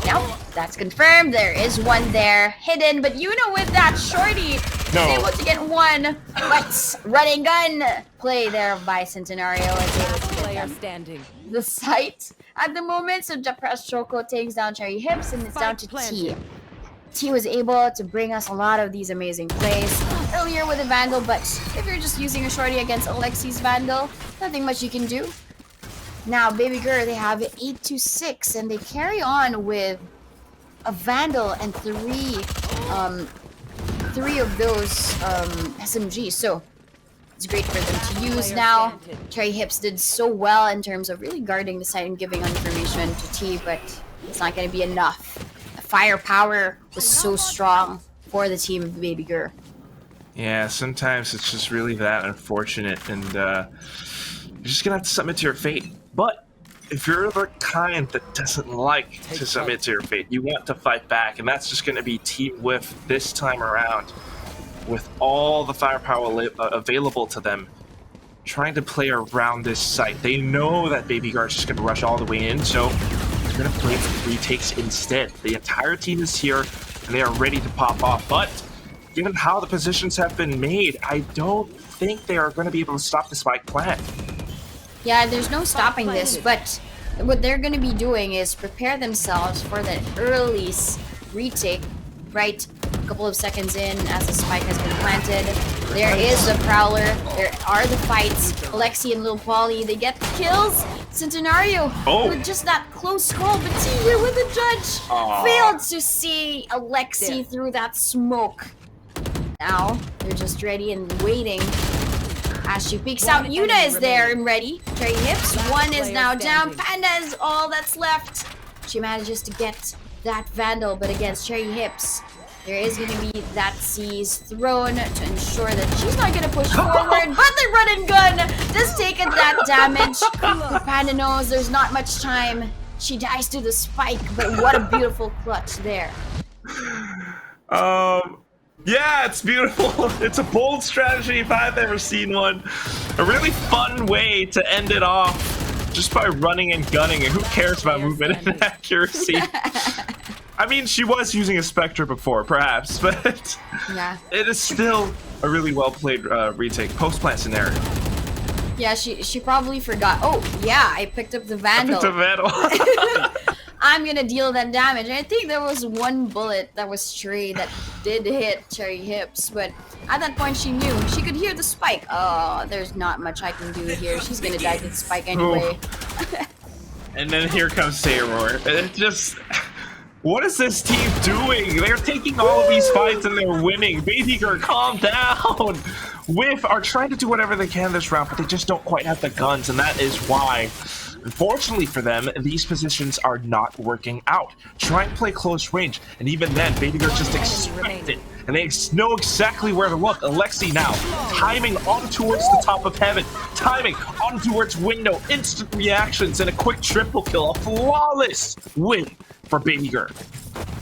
Now, that's confirmed. There is one there hidden, but Yuna with that shorty is able to get one. But running gun play there by Centenario is able to get them the site at the moment. So Press Choco takes down Cherry Hips, and it's down to T. he was able to bring us a lot of these amazing plays earlier with the Vandal, but if you're just using a shorty against Alexi's Vandal, nothing much you can do. Now, BABYGRR, they have 8-6, and they carry on with a Vandal and three of those SMGs. So it's great for them to use now. Cherry Hips did so well in terms of really guarding the site and giving information to T, but it's not going to be enough. The firepower was so strong for the team of BABYGRR. Yeah, sometimes it's just really that unfortunate, and you're just gonna have to submit to your fate. But if you're the kind that doesn't like to submit to your fate, you want to fight back, and that's just gonna be Team Whiff this time around, with all the firepower available to them, trying to play around this site. They know that BABYGRR is just gonna rush all the way in, so they're gonna play for retakes instead. The entire team is here, and they are ready to pop off, but given how the positions have been made, I don't think they are going to be able to stop the spike plant. Yeah, there's no stopping this, but what they're going to be doing is prepare themselves for the early retake, right? A couple of seconds in as the spike has been planted. There is the Prowler. There are the fights. Alexi and Lil Polly, they get the kills. Centenario with just that close call, but T with the judge failed to see Alexi through that smoke. Now, they're just ready and waiting. As she peeks out, Yuna is there and ready. Cherry Hips, one is now down. Panda is all that's left. She manages to get that Vandal, but against Cherry Hips, there is going to be that seize thrown to ensure that she's not going to push forward. But the run and gun does take that damage. The Panda knows there's not much time. She dies to the spike, but what a beautiful clutch there. Yeah, it's beautiful. It's a bold strategy if I've ever seen one. A really fun way to end it off just by running and gunning. And who cares about movement and accuracy? I mean, she was using a Spectre before, perhaps, but yeah, it is still a really well-played retake. Post-plant scenario. Yeah, she probably forgot. Oh, yeah, I picked up the Vandal. I picked up Vandal. I'm gonna deal that damage. And I think there was one bullet that was stray that did hit Cherry Hips, but at that point she knew. She could hear the spike. Oh, there's not much I can do here. She's gonna die to the spike anyway. And then here comes Sayror. It just... What is this team doing? They're taking all of these fights and they're winning. BABYGRR, calm down. Whiff are trying to do whatever they can this round, but they just don't quite have the guns, and that is why, unfortunately for them, these positions are not working out. Try and play close range, and even then, BABYGRR just expect it, and they know exactly where to look. Alexi now, timing on towards the top of heaven, timing on towards window, instant reactions, and a quick triple kill, a flawless win for BABYGRR.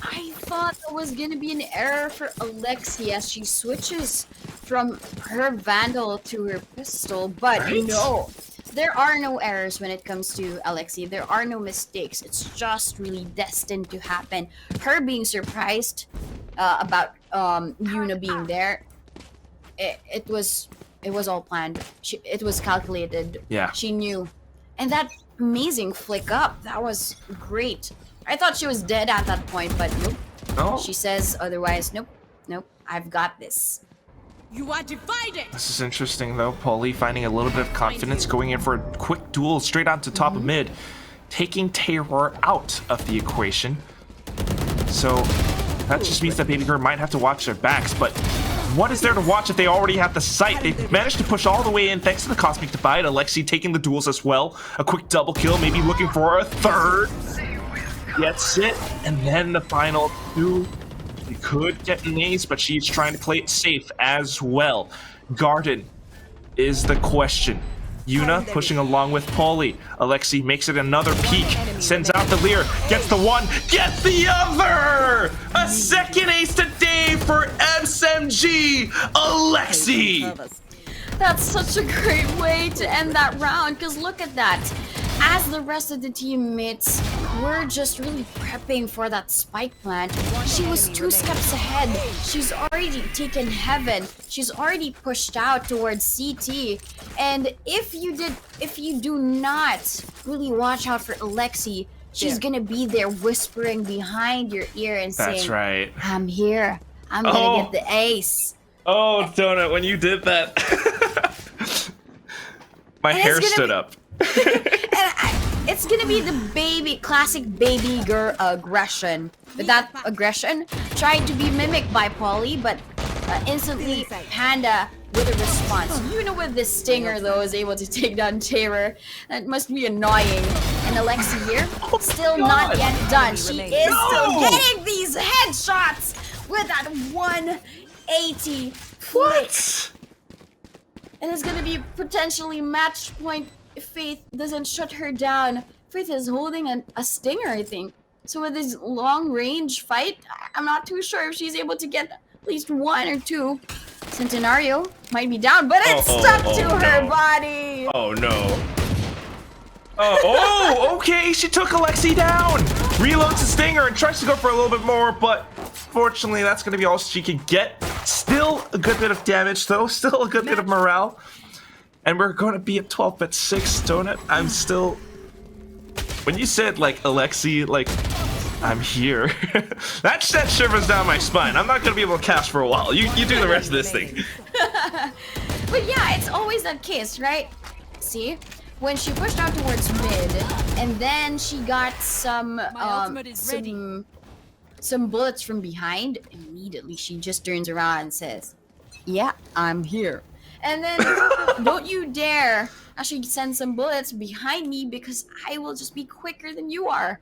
I thought there was gonna be an error for Alexi as she switches from her Vandal to her pistol, but no. There are no errors when it comes to Alexi. There are no mistakes. It's just really destined to happen. Her being surprised about Yuna being there, it was all planned. It was calculated. Yeah. She knew. And that amazing flick up, that was great. I thought she was dead at that point, but nope. Oh. She says otherwise. Nope. Nope. I've got this. You are divided. This is interesting, though. Polly finding a little bit of confidence, going in for a quick duel straight out to top of mid, taking Terror out of the equation. So that just means that BABYGRR might have to watch their backs, but what is there to watch if they already have the site? They've managed to push all the way in thanks to the Cosmic Divide. Alexi taking the duels as well. A quick double kill, maybe looking for a third. Gets it, and then the final two. He could get an ace, but she's trying to play it safe as well. Garden is the question. Yuna pushing along with Polly. Alexi makes it another peek, sends out the Leer, gets the one, gets the other! A second ace today for SMG, Alexi! That's such a great way to end that round, because look at that. As the rest of the teammates were just really prepping for that spike plant, she was 2 steps ahead. She's already taken heaven. She's already pushed out towards CT. And if you do not really watch out for Alexi, she's gonna be there whispering behind your ear and saying, That's right. I'm here. I'm gonna get the ace. Oh, Donut, when you did that, my hair stood up. It's gonna be the classic baby girl aggression. But that aggression tried to be mimicked by Polly, but instantly Panda with a response. You know, with this stinger though is able to take down Terror. That must be annoying. And Alexi here, still not yet done. She is still getting these headshots with that 180 flick. And it's gonna be potentially match point if Faith doesn't shut her down. Faith is holding a stinger, I think. So with this long range fight, I'm not too sure if she's able to get at least 1 or 2. Centenario might be down, but it's stuck to her body. Oh no. Oh, okay, she took Alexi down. Reloads the stinger and tries to go for a little bit more, but fortunately that's going to be all she can get. Still a good bit of damage though, still a good bit of morale. And we're going to be at 12-6, Donut. I'm still... When you said, like, Alexi, like, I'm here, that sent shivers down my spine. I'm not going to be able to cast for a while. You do the rest of this thing. But yeah, it's always that case, right? See? When she pushed out towards mid, and then she got some bullets from behind, immediately she just turns around and says, yeah, I'm here. And then, don't you dare actually send some bullets behind me because I will just be quicker than you are.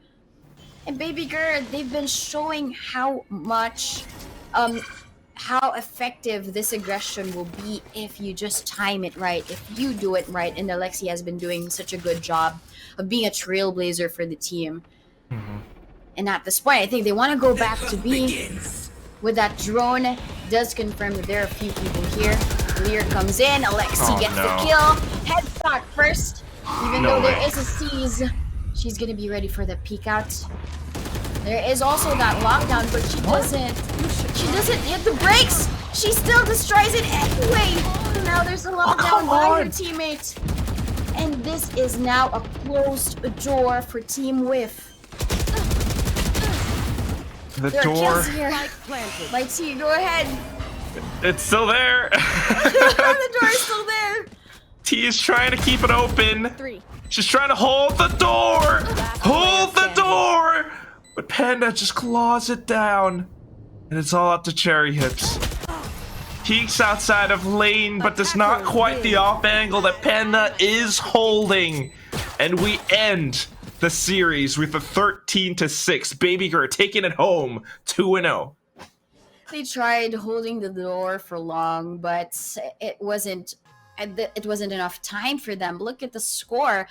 And BABYGRR, they've been showing how much, how effective this aggression will be if you just time it right, if you do it right. And Alexi has been doing such a good job of being a trailblazer for the team. And at this point, I think they want to go back to B. With that drone, does confirm that there are a few people here. Lear comes in, Alexi gets the kill. Headshot first. Even though there is a seize, she's gonna be ready for the peek out. There is also that lockdown, but she doesn't hit the brakes. She still destroys it anyway. Now there's a lockdown by her teammate. And this is now a closed door for Team Whiff. The there door. Are kills here. Light T, go ahead. It's still there. The door is still there. T is trying to keep it open. She's trying to hold the door. Hold the door. But Panda just claws it down. And it's all up to Cherry Hips. Peeks outside of lane, but does not quite the off angle that Panda is holding. And we end the series with a 13-6. BABYGRR taking it home 2-0. They tried holding the door for long, but it wasn't enough time for them. Look at the score.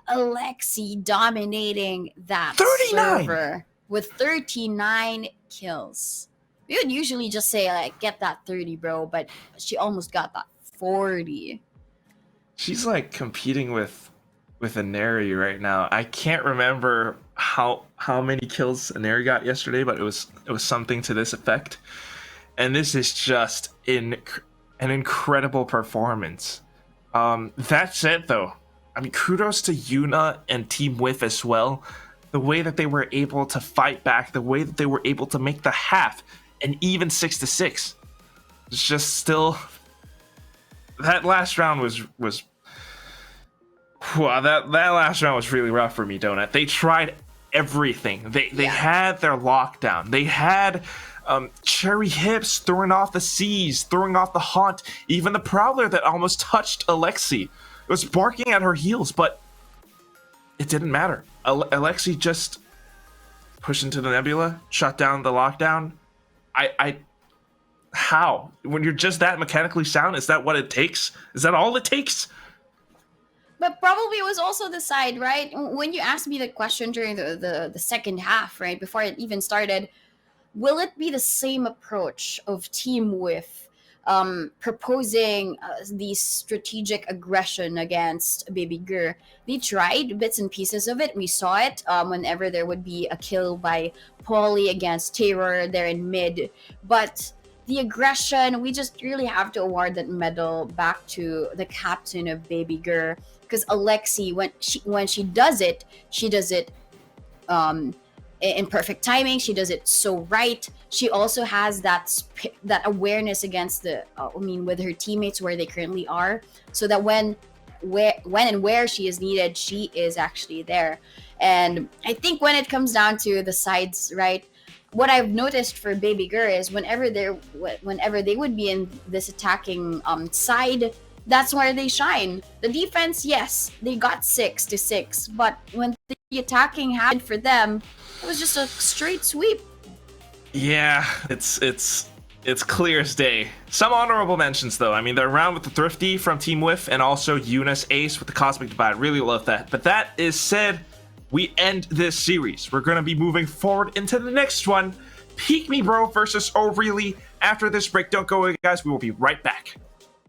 Alexi dominating that 39 server with 39 kills. We would usually just say, like, get that 30, bro, but she almost got that 40. She's like competing with Aneri right now. I can't remember how many kills Aneri got yesterday, but it was something to this effect. And this is just an incredible performance. That said, though, I mean, kudos to Yuna and Team Whiff as well. The way that they were able to fight back, the way that they were able to make the half an even 6-6. It's just still that last round was. Wow, that last round was really rough for me, Donut. They tried everything. They had their lockdown. They had Cherry Hips throwing off the C's, throwing off the Haunt, even the Prowler that almost touched Alexi. It was barking at her heels, but it didn't matter. Alexi just pushed into the Nebula, shut down the lockdown. How? When you're just that mechanically sound, is that what it takes? Is that all it takes? But probably it was also the side, right? When you asked me the question during the second half, right, before it even started, will it be the same approach of Team Whiff proposing the strategic aggression against BABYGRR? They tried bits and pieces of it. We saw it whenever there would be a kill by Polly against Terror there in mid. But the aggression, we just really have to award that medal back to the captain of BABYGRR. Because Alexi, when she does it in perfect timing. She does it so right. She also has that awareness against with her teammates where they currently are, so that when and where she is needed, she is actually there. And I think when it comes down to the sides, right, what I've noticed for BABYGRR is whenever they would be in this attacking side, that's where they shine. The defense, yes, they got 6-6, but when the attacking happened for them, it was just a straight sweep. Yeah, it's clear as day. Some honorable mentions though. I mean, they're around with the Thrifty from Team Whiff and also Eunice Ace with the Cosmic Divide. Really love that. But that is said, we end this series. We're gonna be moving forward into the next one. Peek Me Bro versus O'Reilly. After this break, don't go away, guys. We will be right back.